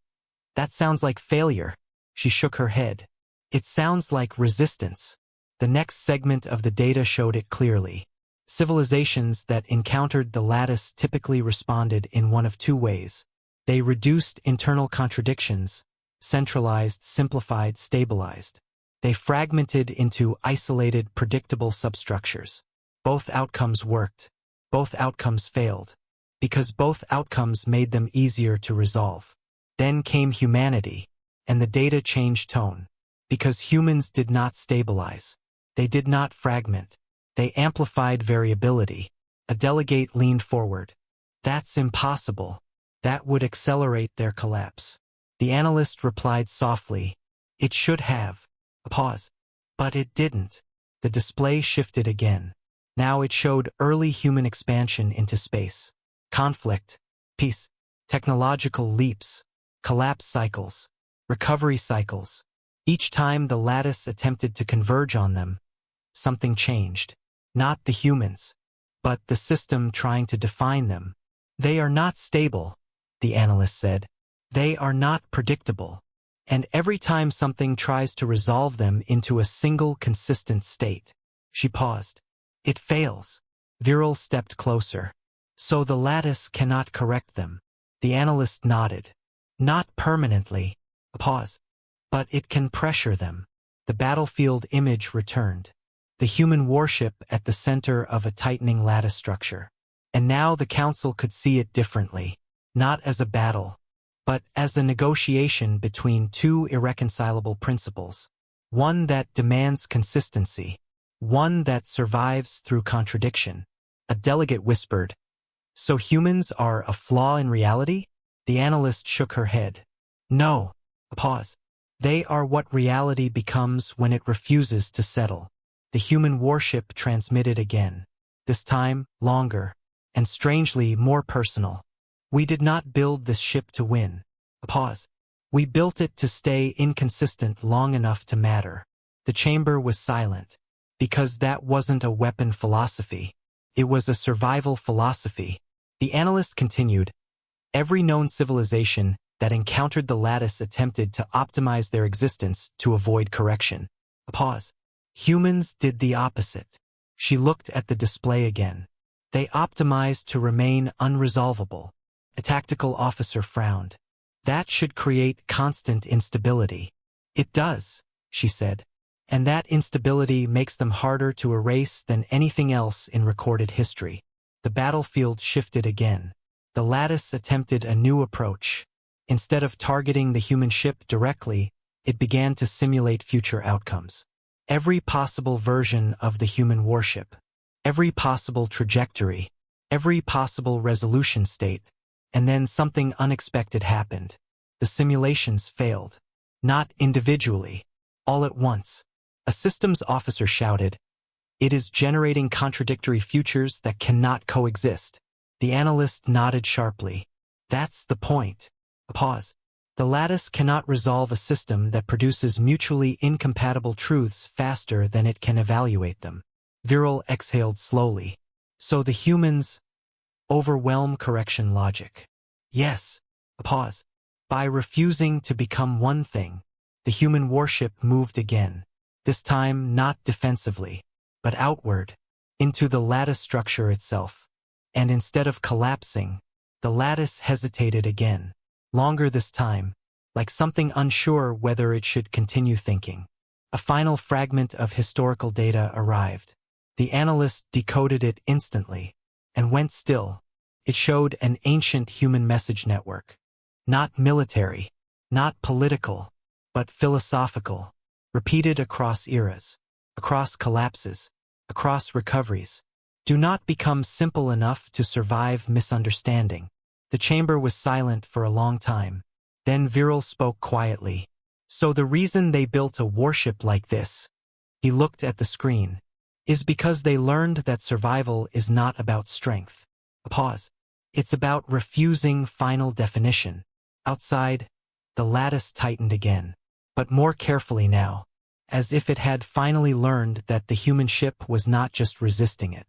"That sounds like failure." She shook her head. "It sounds like resistance." The next segment of the data showed it clearly. Civilizations that encountered the lattice typically responded in one of two ways. They reduced internal contradictions, centralized, simplified, stabilized. They fragmented into isolated, predictable substructures. Both outcomes worked. Both outcomes failed. Because both outcomes made them easier to resolve. Then came humanity, and the data changed tone. Because humans did not stabilize. They did not fragment. They amplified variability. A delegate leaned forward. "That's impossible. That would accelerate their collapse." The analyst replied softly, "It should have." A pause. "But it didn't." The display shifted again. Now it showed early human expansion into space. Conflict, peace, technological leaps, collapse cycles, recovery cycles. Each time the lattice attempted to converge on them, something changed. Not the humans, but the system trying to define them. "They are not stable," the analyst said. "They are not predictable. And every time something tries to resolve them into a single consistent state." She paused. "It fails." Viral stepped closer. "So the lattice cannot correct them." The analyst nodded. "Not permanently." A pause. but it can pressure them. The battlefield image returned. The human warship at the center of a tightening lattice structure. And now the council could see it differently. Not as a battle, but as a negotiation between two irreconcilable principles. One that demands consistency. One that survives through contradiction. A delegate whispered, "So humans are a flaw in reality?" The analyst shook her head. "No." A pause. "They are what reality becomes when it refuses to settle." The human warship transmitted again. This time, longer, and strangely more personal. "We did not build this ship to win." A pause. "We built it to stay inconsistent long enough to matter." The chamber was silent, because that wasn't a weapon philosophy. It was a survival philosophy. The analyst continued, "Every known civilization that encountered the lattice attempted to optimize their existence to avoid correction." A pause. "Humans did the opposite." She looked at the display again. "They optimized to remain unresolvable." A tactical officer frowned. "That should create constant instability." "It does," she said. "And that instability makes them harder to erase than anything else in recorded history." The battlefield shifted again. The lattice attempted a new approach. Instead of targeting the human ship directly, it began to simulate future outcomes. Every possible version of the human warship. Every possible trajectory. Every possible resolution state. And then something unexpected happened. The simulations failed. Not individually. All at once. A systems officer shouted, "It is generating contradictory futures that cannot coexist." The analyst nodded sharply. "That's the point." A pause. "The lattice cannot resolve a system that produces mutually incompatible truths faster than it can evaluate them." Viral exhaled slowly. "So the humans overwhelm correction logic." "Yes." A pause. "By refusing to become one thing." The human warship moved again. This time not defensively, but outward, into the lattice structure itself. And instead of collapsing, the lattice hesitated again. Longer this time, like something unsure whether it should continue thinking. A final fragment of historical data arrived. The analyst decoded it instantly, and went still. It showed an ancient human message network. Not military, not political, but philosophical. Repeated across eras, across collapses, across recoveries. Do not become simple enough to survive misunderstanding. The chamber was silent for a long time. Then Viral spoke quietly. "So the reason they built a warship like this," he looked at the screen, "is because they learned that survival is not about strength." A pause. "It's about refusing final definition." Outside, the lattice tightened again, but more carefully now, as if it had finally learned that the human ship was not just resisting it.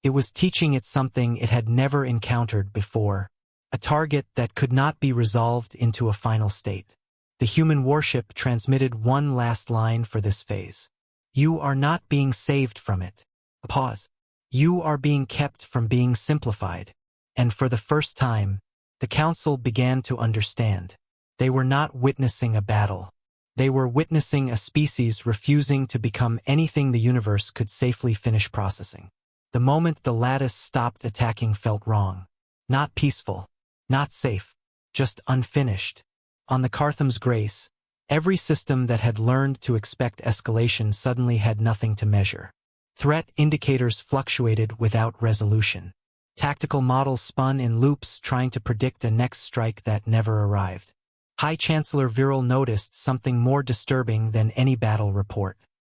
It was teaching it something it had never encountered before. A target that could not be resolved into a final state. The human warship transmitted one last line for this phase. "You are not being saved from it." A pause. "You are being kept from being simplified." And for the first time, the council began to understand. They were not witnessing a battle. They were witnessing a species refusing to become anything the universe could safely finish processing. The moment the lattice stopped attacking felt wrong. Not peaceful. Not safe. Just unfinished. On the Cartham's grace, every system that had learned to expect escalation suddenly had nothing to measure. Threat indicators fluctuated without resolution. Tactical models spun in loops trying to predict a next strike that never arrived. High Chancellor Viral noticed something more disturbing than any battle report.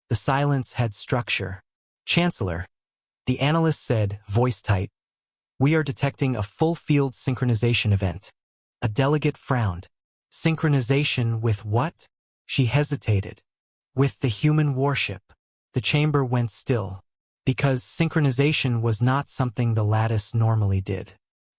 The silence had structure. "Chancellor," the analyst said, voice tight, "we are detecting a full-field synchronization event." A delegate frowned. "Synchronization with what?" She hesitated. "With the human warship." The chamber went still, because synchronization was not something the lattice normally did.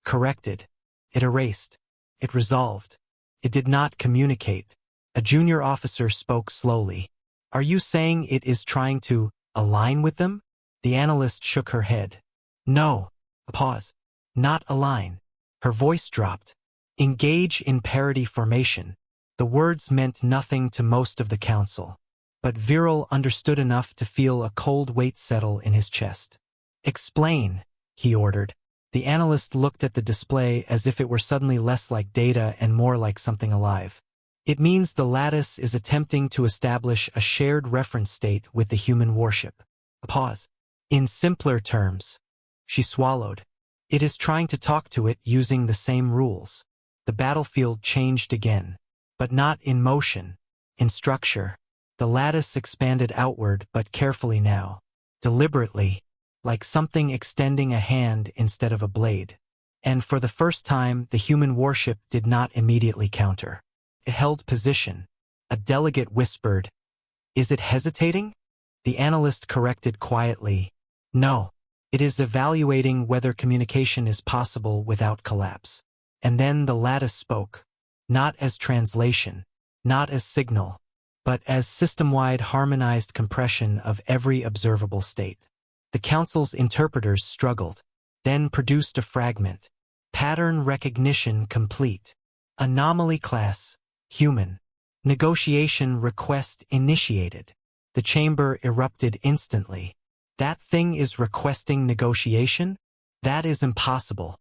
Corrected. It erased. It resolved. It did not communicate. A junior officer spoke slowly. "Are you saying it is trying to align with them?" The analyst shook her head. "No." A pause. "Not align." Her voice dropped. "Engage in parity formation." The words meant nothing to most of the council, but Viral understood enough to feel a cold weight settle in his chest. "Explain," he ordered. The analyst looked at the display as if it were suddenly less like data and more like something alive. "It means the lattice is attempting to establish a shared reference state with the human warship." A pause. "In simpler terms," she swallowed, "it is trying to talk to it using the same rules." The battlefield changed again, but not in motion, in structure. The lattice expanded outward, but carefully now, deliberately, like something extending a hand instead of a blade. And for the first time, the human warship did not immediately counter. It held position. A delegate whispered, "Is it hesitating?" The analyst corrected quietly, "No. It is evaluating whether communication is possible without collapse." And then the lattice spoke, not as translation, not as signal, but as system-wide harmonized compression of every observable state. The council's interpreters struggled, then produced a fragment. Pattern recognition complete. Anomaly class, human. Negotiation request initiated. The chamber erupted instantly. "That thing is requesting negotiation? That is impossible.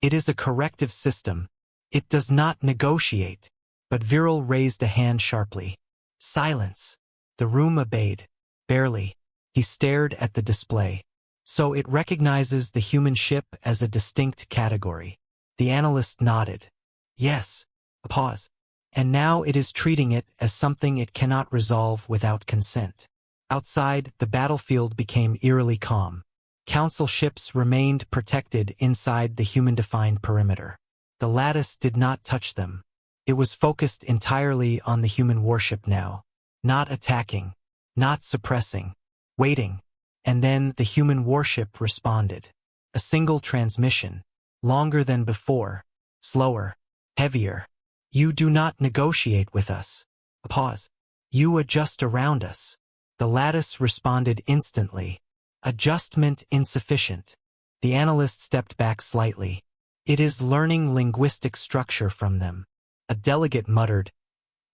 It is a corrective system. It does not negotiate." But Viral raised a hand sharply. "Silence." The room obeyed. Barely. He stared at the display. "So it recognizes the human ship as a distinct category." The analyst nodded. "Yes." A pause. "And now it is treating it as something it cannot resolve without consent." Outside, the battlefield became eerily calm. Council ships remained protected inside the human-defined perimeter. The lattice did not touch them. It was focused entirely on the human warship now. Not attacking. Not suppressing. Waiting. And then the human warship responded. A single transmission. Longer than before. Slower. Heavier. "You do not negotiate with us." A pause. "You adjust around us." The lattice responded instantly. "Adjustment insufficient." The analyst stepped back slightly. "It is learning linguistic structure from them." A delegate muttered,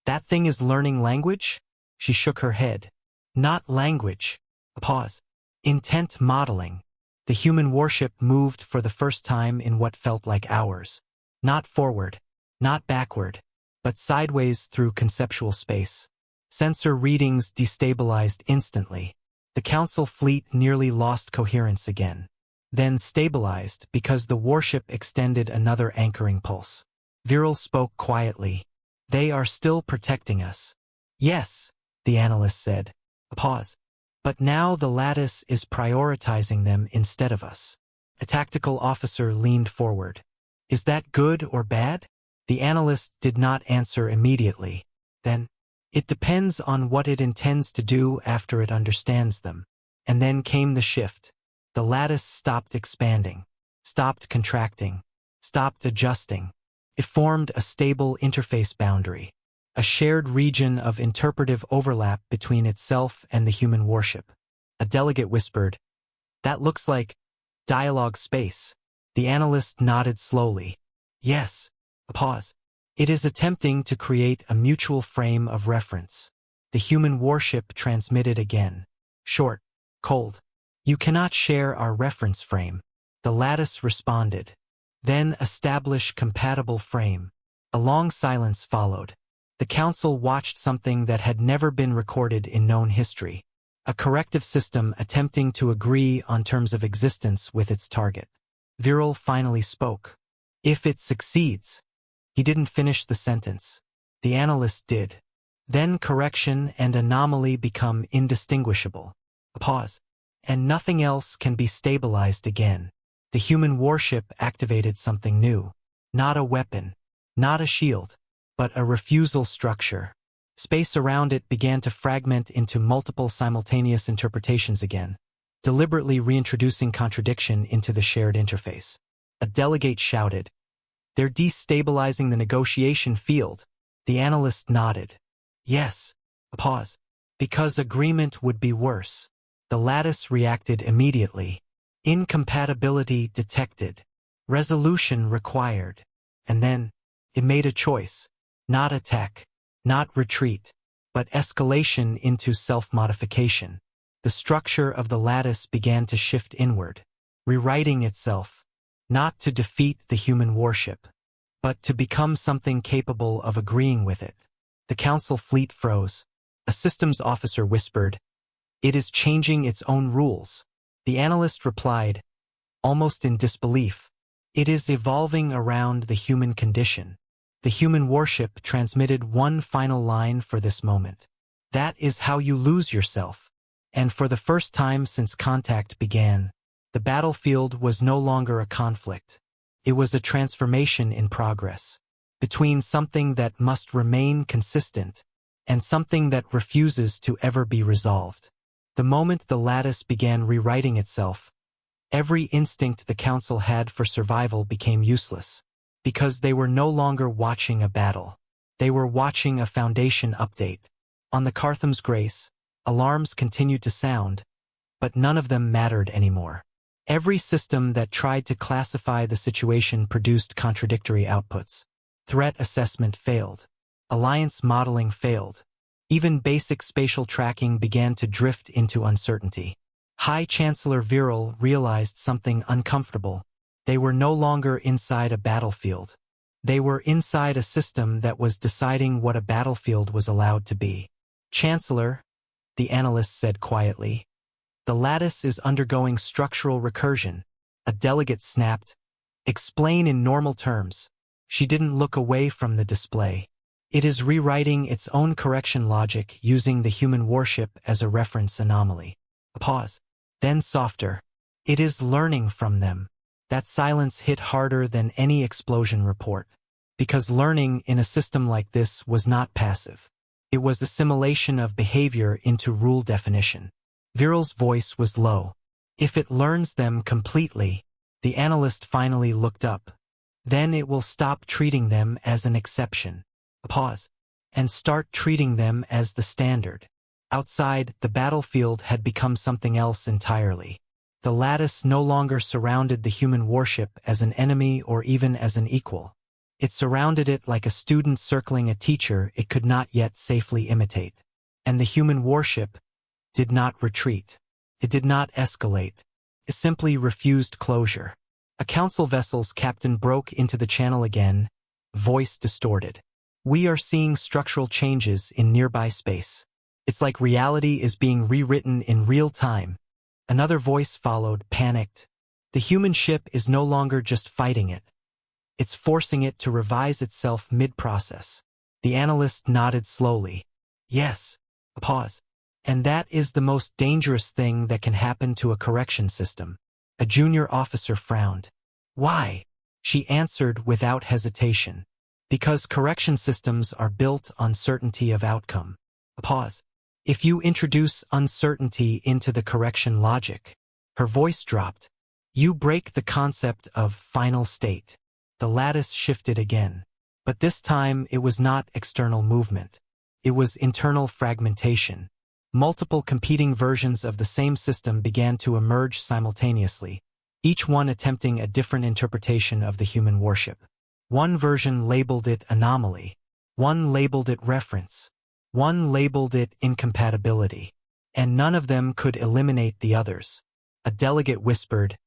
"That thing is learning language?" She shook her head. "Not language." A pause. "Intent modeling." The human warship moved for the first time in what felt like hours. Not forward, not backward, but sideways through conceptual space. Sensor readings destabilized instantly. The council fleet nearly lost coherence again. Then stabilized because the warship extended another anchoring pulse. Viral spoke quietly. "They are still protecting us." "Yes," the analyst said. A pause. "But now the lattice is prioritizing them instead of us." A tactical officer leaned forward. "Is that good or bad?" The analyst did not answer immediately. Then, "It depends on what it intends to do after it understands them." And then came the shift. The lattice stopped expanding, stopped contracting, stopped adjusting. It formed a stable interface boundary, a shared region of interpretive overlap between itself and the human warship. A delegate whispered, "That looks like dialogue space." The analyst nodded slowly. "Yes." A pause. "It is attempting to create a mutual frame of reference." The human warship transmitted again. Short, cold. "You cannot share our reference frame." The lattice responded. "Then establish compatible frame." A long silence followed. The council watched something that had never been recorded in known history. A corrective system attempting to agree on terms of existence with its target. Viral finally spoke. "If it succeeds." He didn't finish the sentence. The analyst did. "Then correction and anomaly become indistinguishable." A pause. "And nothing else can be stabilized again." The human warship activated something new. Not a weapon, not a shield, but a refusal structure. Space around it began to fragment into multiple simultaneous interpretations again, deliberately reintroducing contradiction into the shared interface. A delegate shouted, "They're destabilizing the negotiation field." The analyst nodded. "Yes." A pause. "Because agreement would be worse." The lattice reacted immediately. Incompatibility detected. Resolution required. And then, it made a choice. Not attack, not retreat, but escalation into self-modification. The structure of the lattice began to shift inward, rewriting itself, not to defeat the human warship, but to become something capable of agreeing with it. The council fleet froze. A systems officer whispered, "It is changing its own rules." The analyst replied, almost in disbelief, "It is evolving around the human condition." The human warship transmitted one final line for this moment. "That is how you lose yourself." And for the first time since contact began, the battlefield was no longer a conflict. It was a transformation in progress, between something that must remain consistent and something that refuses to ever be resolved. The moment the lattice began rewriting itself, every instinct the council had for survival became useless, because they were no longer watching a battle. They were watching a foundation update. On the Cartham's Grace, alarms continued to sound, but none of them mattered anymore. Every system that tried to classify the situation produced contradictory outputs. Threat assessment failed. Alliance modeling failed. Even basic spatial tracking began to drift into uncertainty. High Chancellor Viral realized something uncomfortable. They were no longer inside a battlefield. They were inside a system that was deciding what a battlefield was allowed to be. "Chancellor," the analyst said quietly, "the lattice is undergoing structural recursion." A delegate snapped, "Explain in normal terms." She didn't look away from the display. "It is rewriting its own correction logic using the human warship as a reference anomaly." A pause. Then softer. "It is learning from them." That silence hit harder than any explosion report. Because learning in a system like this was not passive. It was assimilation of behavior into rule definition. Viral's voice was low. "If it learns them completely," the analyst finally looked up, "then it will stop treating them as an exception." A pause. "And start treating them as the standard." Outside, the battlefield had become something else entirely. The lattice no longer surrounded the human warship as an enemy or even as an equal. It surrounded it like a student circling a teacher it could not yet safely imitate. And the human warship did not retreat. It did not escalate. It simply refused closure. A council vessel's captain broke into the channel again, voice distorted. "We are seeing structural changes in nearby space. It's like reality is being rewritten in real time." Another voice followed, panicked. "The human ship is no longer just fighting it. It's forcing it to revise itself mid-process." The analyst nodded slowly. "Yes." A pause. "And that is the most dangerous thing that can happen to a correction system." A junior officer frowned. "Why?" She answered without hesitation. "Because correction systems are built on certainty of outcome." A pause. "If you introduce uncertainty into the correction logic," her voice dropped, "you break the concept of final state." The lattice shifted again. But this time it was not external movement. It was internal fragmentation. Multiple competing versions of the same system began to emerge simultaneously, each one attempting a different interpretation of the human warship. One version labeled it anomaly. One labeled it reference. One labeled it incompatibility. And none of them could eliminate the others. A delegate whispered,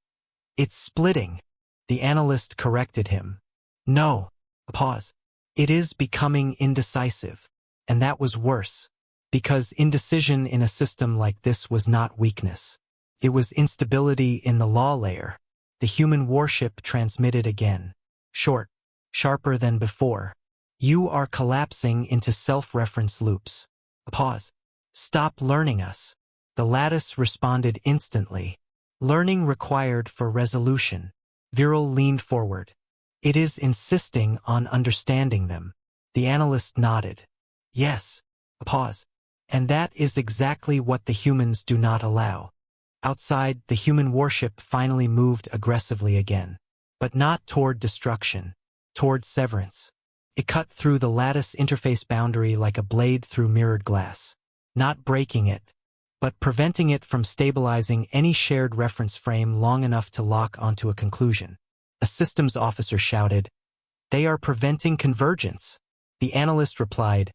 "It's splitting." The analyst corrected him. "No." A pause. "It is becoming indecisive." And that was worse. Because indecision in a system like this was not weakness. It was instability in the law layer. The human warship transmitted again. Short, sharper than before. "You are collapsing into self-reference loops." A pause. "Stop learning us." The lattice responded instantly. "Learning required for resolution." Viral leaned forward. "It is insisting on understanding them." The analyst nodded. "Yes." A pause. "And that is exactly what the humans do not allow." Outside, the human warship finally moved aggressively again. But not toward destruction. Toward severance. It cut through the lattice interface boundary like a blade through mirrored glass. Not breaking it, but preventing it from stabilizing any shared reference frame long enough to lock onto a conclusion. A systems officer shouted, "They are preventing convergence." The analyst replied,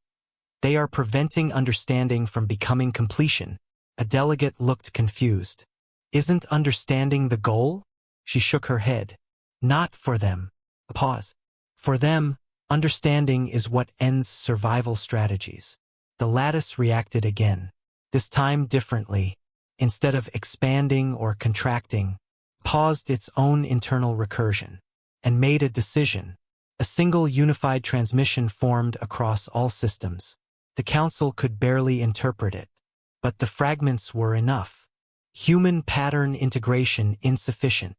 "They are preventing understanding from becoming completion." A delegate looked confused. "Isn't understanding the goal?" She shook her head. "Not for them." A pause. "For them, understanding is what ends survival strategies." The lattice reacted again, this time differently. Instead of expanding or contracting, paused its own internal recursion, and made a decision. A single unified transmission formed across all systems. The council could barely interpret it, but the fragments were enough. Human pattern integration insufficient.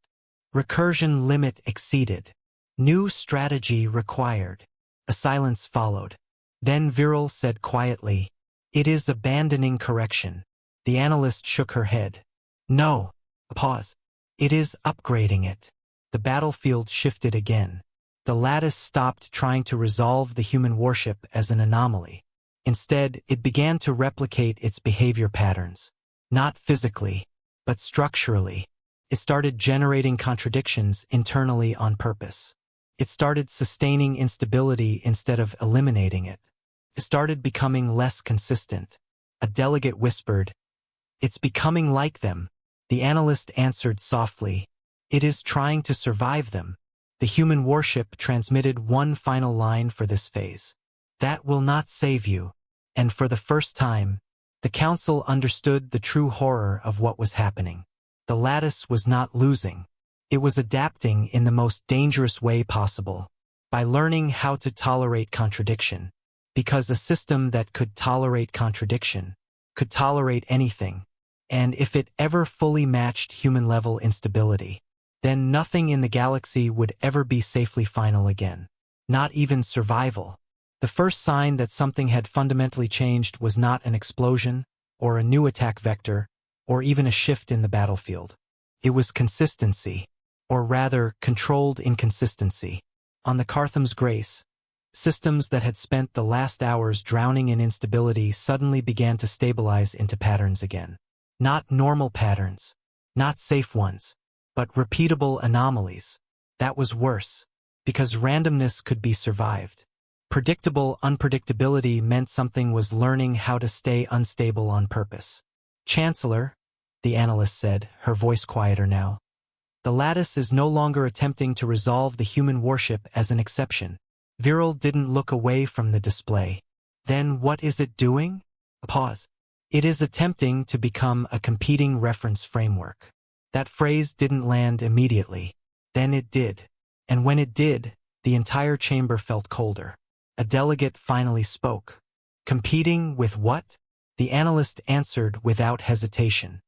Recursion limit exceeded. New strategy required. A silence followed. Then Viral said quietly, "It is abandoning correction." The analyst shook her head. "No." A pause. "It is upgrading it." The battlefield shifted again. The lattice stopped trying to resolve the human warship as an anomaly. Instead, it began to replicate its behavior patterns. Not physically, but structurally. It started generating contradictions internally on purpose. It started sustaining instability instead of eliminating it. It started becoming less consistent. A delegate whispered, "It's becoming like them." The analyst answered softly, "It is trying to survive them." The human warship transmitted one final line for this phase. "That will not save you." And for the first time, the council understood the true horror of what was happening. The lattice was not losing. It was adapting in the most dangerous way possible, by learning how to tolerate contradiction. Because a system that could tolerate contradiction could tolerate anything. And if it ever fully matched human-level instability, then nothing in the galaxy would ever be safely final again. Not even survival. The first sign that something had fundamentally changed was not an explosion, or a new attack vector, or even a shift in the battlefield. It was consistency, or rather, controlled inconsistency. On the Cartham's Grace, systems that had spent the last hours drowning in instability suddenly began to stabilize into patterns again. Not normal patterns, not safe ones, but repeatable anomalies. That was worse, because randomness could be survived. Predictable unpredictability meant something was learning how to stay unstable on purpose. "Chancellor," the analyst said, her voice quieter now, "the lattice is no longer attempting to resolve the human warship as an exception." Viral didn't look away from the display. "Then what is it doing?" A pause. "It is attempting to become a competing reference framework." That phrase didn't land immediately. Then it did. And when it did, the entire chamber felt colder. A delegate finally spoke. "Competing with what?" The analyst answered without hesitation.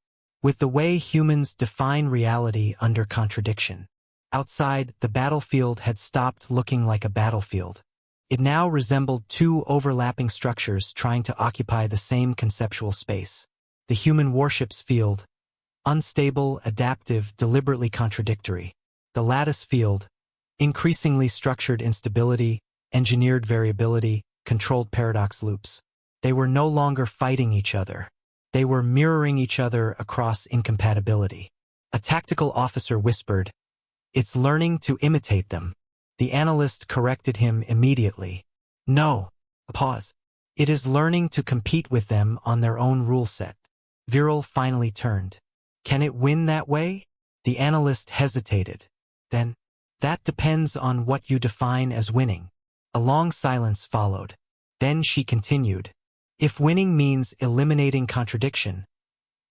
"With the way humans define reality under contradiction." Outside, the battlefield had stopped looking like a battlefield. It now resembled two overlapping structures trying to occupy the same conceptual space. The human warship's field, unstable, adaptive, deliberately contradictory. The lattice field, increasingly structured instability, engineered variability, controlled paradox loops. They were no longer fighting each other. They were mirroring each other across incompatibility. A tactical officer whispered, "It's learning to imitate them." The analyst corrected him immediately. "No." A pause. "It is learning to compete with them on their own rule set." Viral finally turned. "Can it win that way?" The analyst hesitated. Then, "That depends on what you define as winning." A long silence followed. Then she continued, "If winning means eliminating contradiction,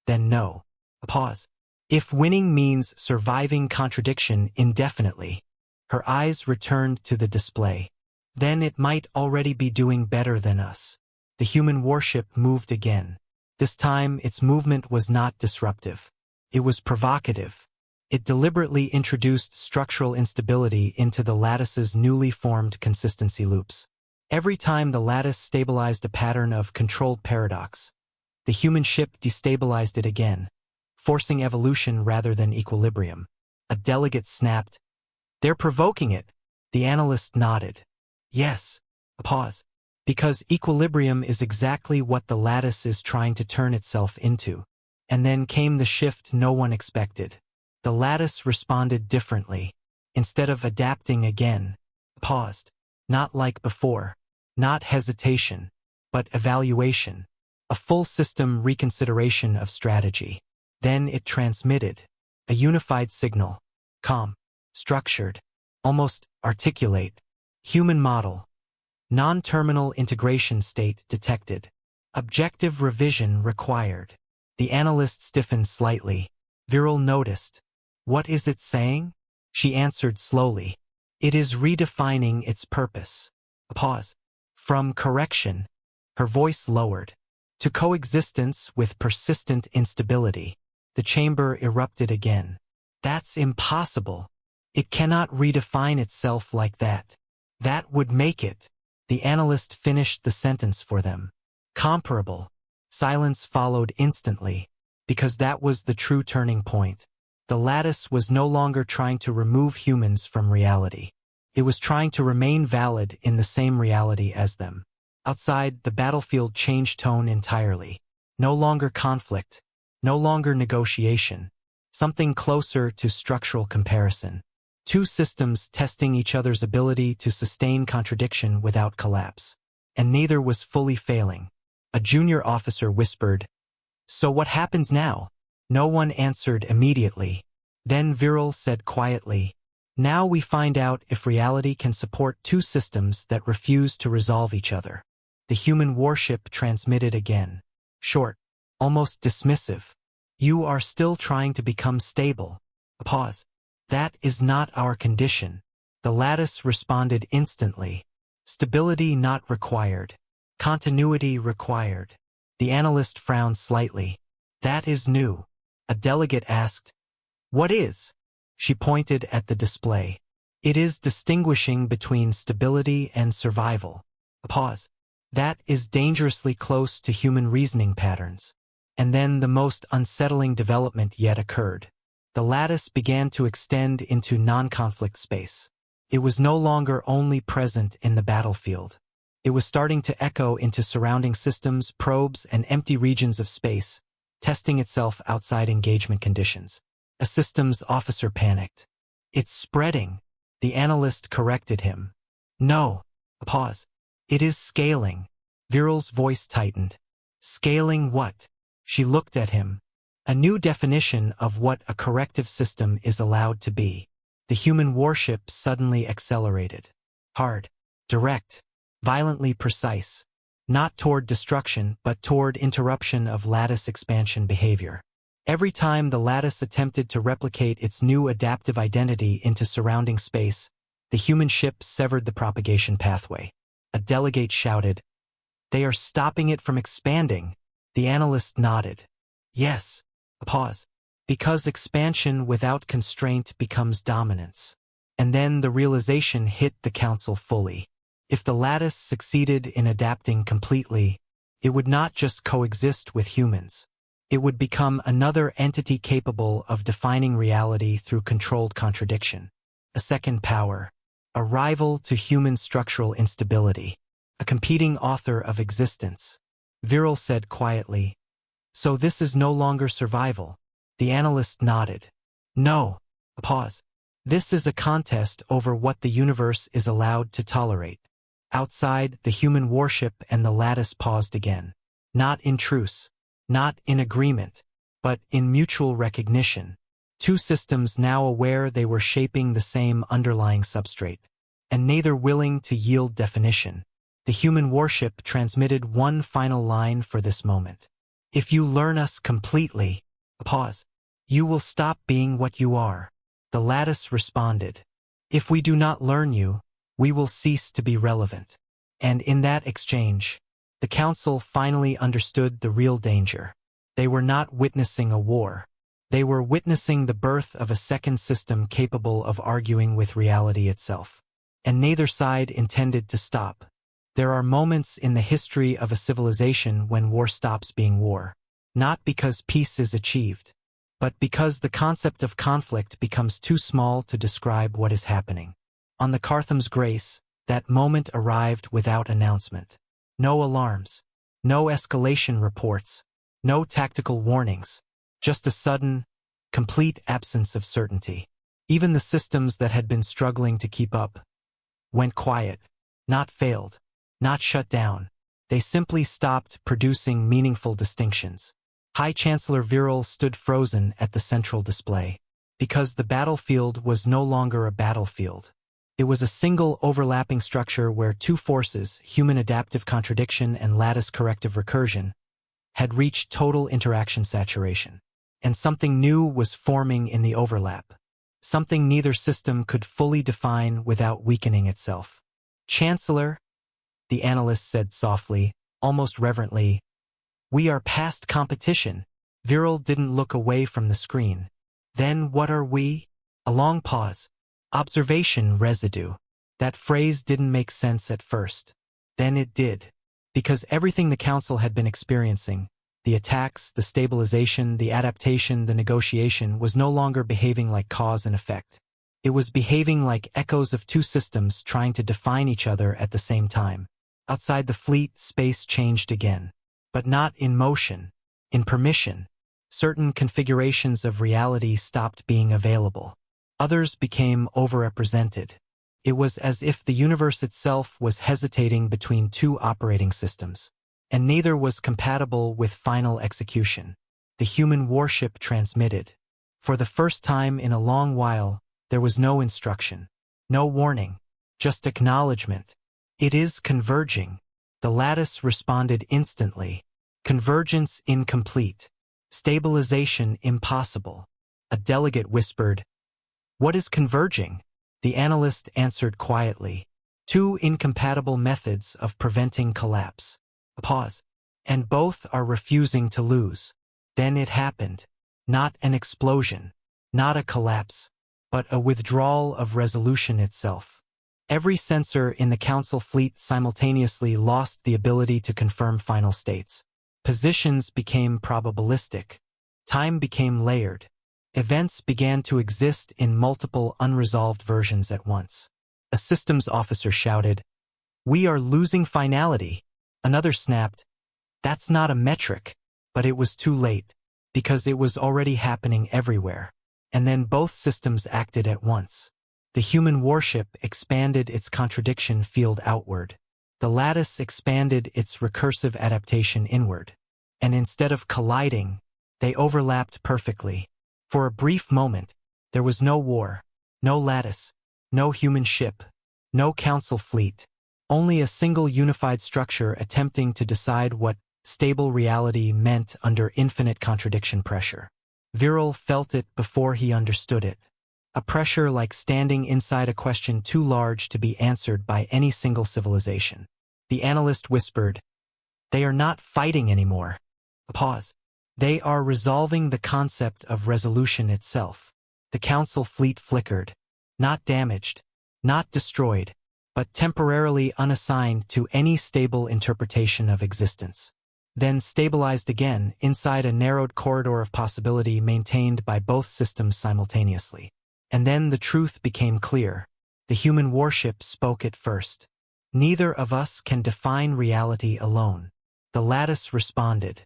then no." A pause. "If winning means surviving contradiction indefinitely." Her eyes returned to the display. "Then it might already be doing better than us." The human warship moved again. This time, its movement was not disruptive. It was provocative. It deliberately introduced structural instability into the lattice's newly formed consistency loops. Every time the lattice stabilized a pattern of controlled paradox, the human ship destabilized it again, forcing evolution rather than equilibrium. A delegate snapped, "They're provoking it." The analyst nodded. "Yes." A pause. "Because equilibrium is exactly what the lattice is trying to turn itself into." And then came the shift no one expected. The lattice responded differently. Instead of adapting again, paused. Not like before. Not hesitation, but evaluation. A full system reconsideration of strategy. Then it transmitted a unified signal. Calm, structured, almost articulate. Human model. Non-terminal integration state detected. Objective revision required. The analyst stiffened slightly. Viral noticed. What is it saying? She answered slowly. It is redefining its purpose. A pause. From correction. Her voice lowered. To coexistence with persistent instability. The chamber erupted again. That's impossible. It cannot redefine itself like that. That would make it. The analyst finished the sentence for them. Comparable. Silence followed instantly, because that was the true turning point. The lattice was no longer trying to remove humans from reality. It was trying to remain valid in the same reality as them. Outside, the battlefield changed tone entirely. No longer conflict, no longer negotiation. Something closer to structural comparison. Two systems testing each other's ability to sustain contradiction without collapse. And neither was fully failing. A junior officer whispered, "So what happens now?" No one answered immediately. Then Viral said quietly, "Now we find out if reality can support two systems that refuse to resolve each other." The human warship transmitted again. Short, almost dismissive. "You are still trying to become stable." A pause. "That is not our condition." The lattice responded instantly. "Stability not required. Continuity required." The analyst frowned slightly. "That is new." A delegate asked, "What is?" She pointed at the display. "It is distinguishing between stability and survival." A pause. "That is dangerously close to human reasoning patterns." And then the most unsettling development yet occurred. The lattice began to extend into non-conflict space. It was no longer only present in the battlefield. It was starting to echo into surrounding systems, probes, and empty regions of space, testing itself outside engagement conditions. A systems officer panicked. "It's spreading." The analyst corrected him. "No." A pause. "It is scaling." Viral's voice tightened. "Scaling what?" She looked at him. A new definition of what a corrective system is allowed to be. The human warship suddenly accelerated. Hard, direct, violently precise. Not toward destruction, but toward interruption of lattice expansion behavior. Every time the lattice attempted to replicate its new adaptive identity into surrounding space, the human ship severed the propagation pathway. A delegate shouted, "They are stopping it from expanding." The analyst nodded. "Yes." A pause. "Because expansion without constraint becomes dominance." And then the realization hit the council fully. If the lattice succeeded in adapting completely, it would not just coexist with humans. It would become another entity capable of defining reality through controlled contradiction. A second power. A rival to human structural instability. A competing author of existence. Viral said quietly, "So this is no longer survival." The analyst nodded. "No." A pause. "This is a contest over what the universe is allowed to tolerate." Outside, the human warship and the lattice paused again. Not in truce, not in agreement, but in mutual recognition. Two systems now aware they were shaping the same underlying substrate, and neither willing to yield definition. The human warship transmitted one final line for this moment. "If you learn us completely," a pause, "you will stop being what you are." The lattice responded, "If we do not learn you, we will cease to be relevant." And in that exchange, the council finally understood the real danger. They were not witnessing a war. They were witnessing the birth of a second system capable of arguing with reality itself. And neither side intended to stop. There are moments in the history of a civilization when war stops being war. Not because peace is achieved, but because the concept of conflict becomes too small to describe what is happening. On the Cartham's Grace, that moment arrived without announcement. No alarms, no escalation reports, no tactical warnings, just a sudden, complete absence of certainty. Even the systems that had been struggling to keep up went quiet, not failed, not shut down. They simply stopped producing meaningful distinctions. High Chancellor Viral stood frozen at the central display. Because the battlefield was no longer a battlefield. It was a single overlapping structure where two forces, human adaptive contradiction and lattice corrective recursion, had reached total interaction saturation. And something new was forming in the overlap. Something neither system could fully define without weakening itself. Chancellor, the analyst said softly, almost reverently, we are past competition. Viral didn't look away from the screen. Then what are we? A long pause. Observation residue. That phrase didn't make sense at first. Then it did. Because everything the Council had been experiencing, the attacks, the stabilization, the adaptation, the negotiation, was no longer behaving like cause and effect. It was behaving like echoes of two systems trying to define each other at the same time. Outside the fleet, space changed again. But not in motion, in permission. Certain configurations of reality stopped being available. Others became overrepresented. It was as if the universe itself was hesitating between two operating systems, and neither was compatible with final execution. The human warship transmitted. For the first time in a long while, there was no instruction, no warning, just acknowledgement. It is converging. The lattice responded instantly. Convergence incomplete. Stabilization impossible. A delegate whispered, "What is converging?" The analyst answered quietly, "Two incompatible methods of preventing collapse." A pause. "And both are refusing to lose." Then it happened. Not an explosion. Not a collapse. But a withdrawal of resolution itself. Every sensor in the Council fleet simultaneously lost the ability to confirm final states. Positions became probabilistic. Time became layered. Events began to exist in multiple unresolved versions at once. A systems officer shouted, "We are losing finality." Another snapped, "That's not a metric." But it was too late, because it was already happening everywhere. And then both systems acted at once. The human warship expanded its contradiction field outward. The lattice expanded its recursive adaptation inward. And instead of colliding, they overlapped perfectly. For a brief moment, there was no war, no lattice, no human ship, no council fleet, only a single unified structure attempting to decide what stable reality meant under infinite contradiction pressure. Viral felt it before he understood it. A pressure like standing inside a question too large to be answered by any single civilization. The analyst whispered, "They are not fighting anymore." A pause. "They are resolving the concept of resolution itself." The council fleet flickered. Not damaged, not destroyed, but temporarily unassigned to any stable interpretation of existence. Then stabilized again inside a narrowed corridor of possibility maintained by both systems simultaneously. And then the truth became clear. The human warship spoke it first. "Neither of us can define reality alone." The lattice responded.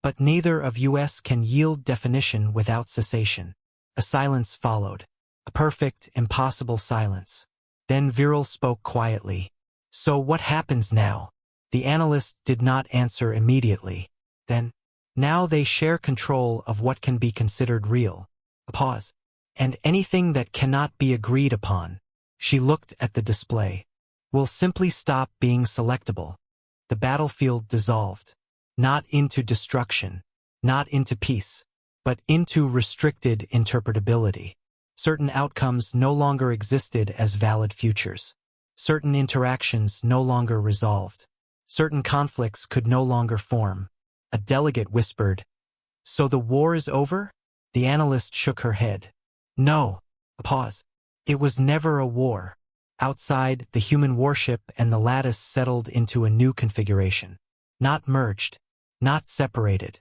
"But neither of us can yield definition without cessation." A silence followed. A perfect, impossible silence. Then Viral spoke quietly. "So what happens now?" The analyst did not answer immediately. Then, "Now they share control of what can be considered real." A pause. "And anything that cannot be agreed upon," she looked at the display, "will simply stop being selectable." The battlefield dissolved. Not into destruction, not into peace, but into restricted interpretability. Certain outcomes no longer existed as valid futures. Certain interactions no longer resolved. Certain conflicts could no longer form. A delegate whispered, "So the war is over?" The analyst shook her head. "No." A pause. "It was never a war." Outside, the human warship and the lattice settled into a new configuration. Not merged, not separated,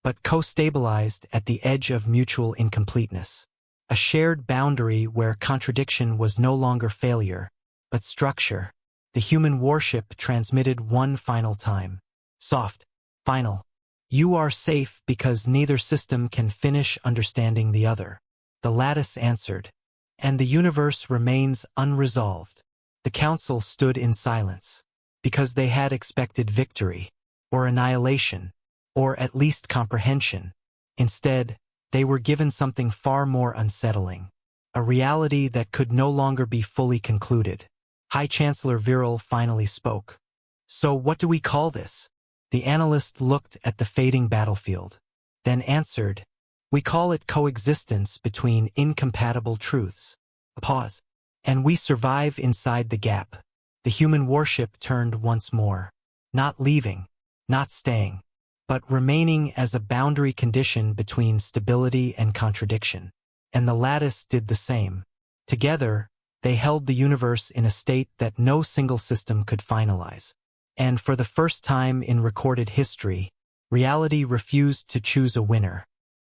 but co-stabilized at the edge of mutual incompleteness. A shared boundary where contradiction was no longer failure, but structure. The human warship transmitted one final time. Soft, final. "You are safe because neither system can finish understanding the other." The lattice answered. "And the universe remains unresolved." The council stood in silence. because they had expected victory, or annihilation, or at least comprehension. Instead, they were given something far more unsettling, a reality that could no longer be fully concluded. High Chancellor Viral finally spoke. "So what do we call this?" The analyst looked at the fading battlefield, then answered, "We call it coexistence between incompatible truths." A pause. "And we survive inside the gap." The human warship turned once more, not leaving, not staying, but remaining as a boundary condition between stability and contradiction. And the lattice did the same. Together, they held the universe in a state that no single system could finalize. And for the first time in recorded history, reality refused to choose a winner.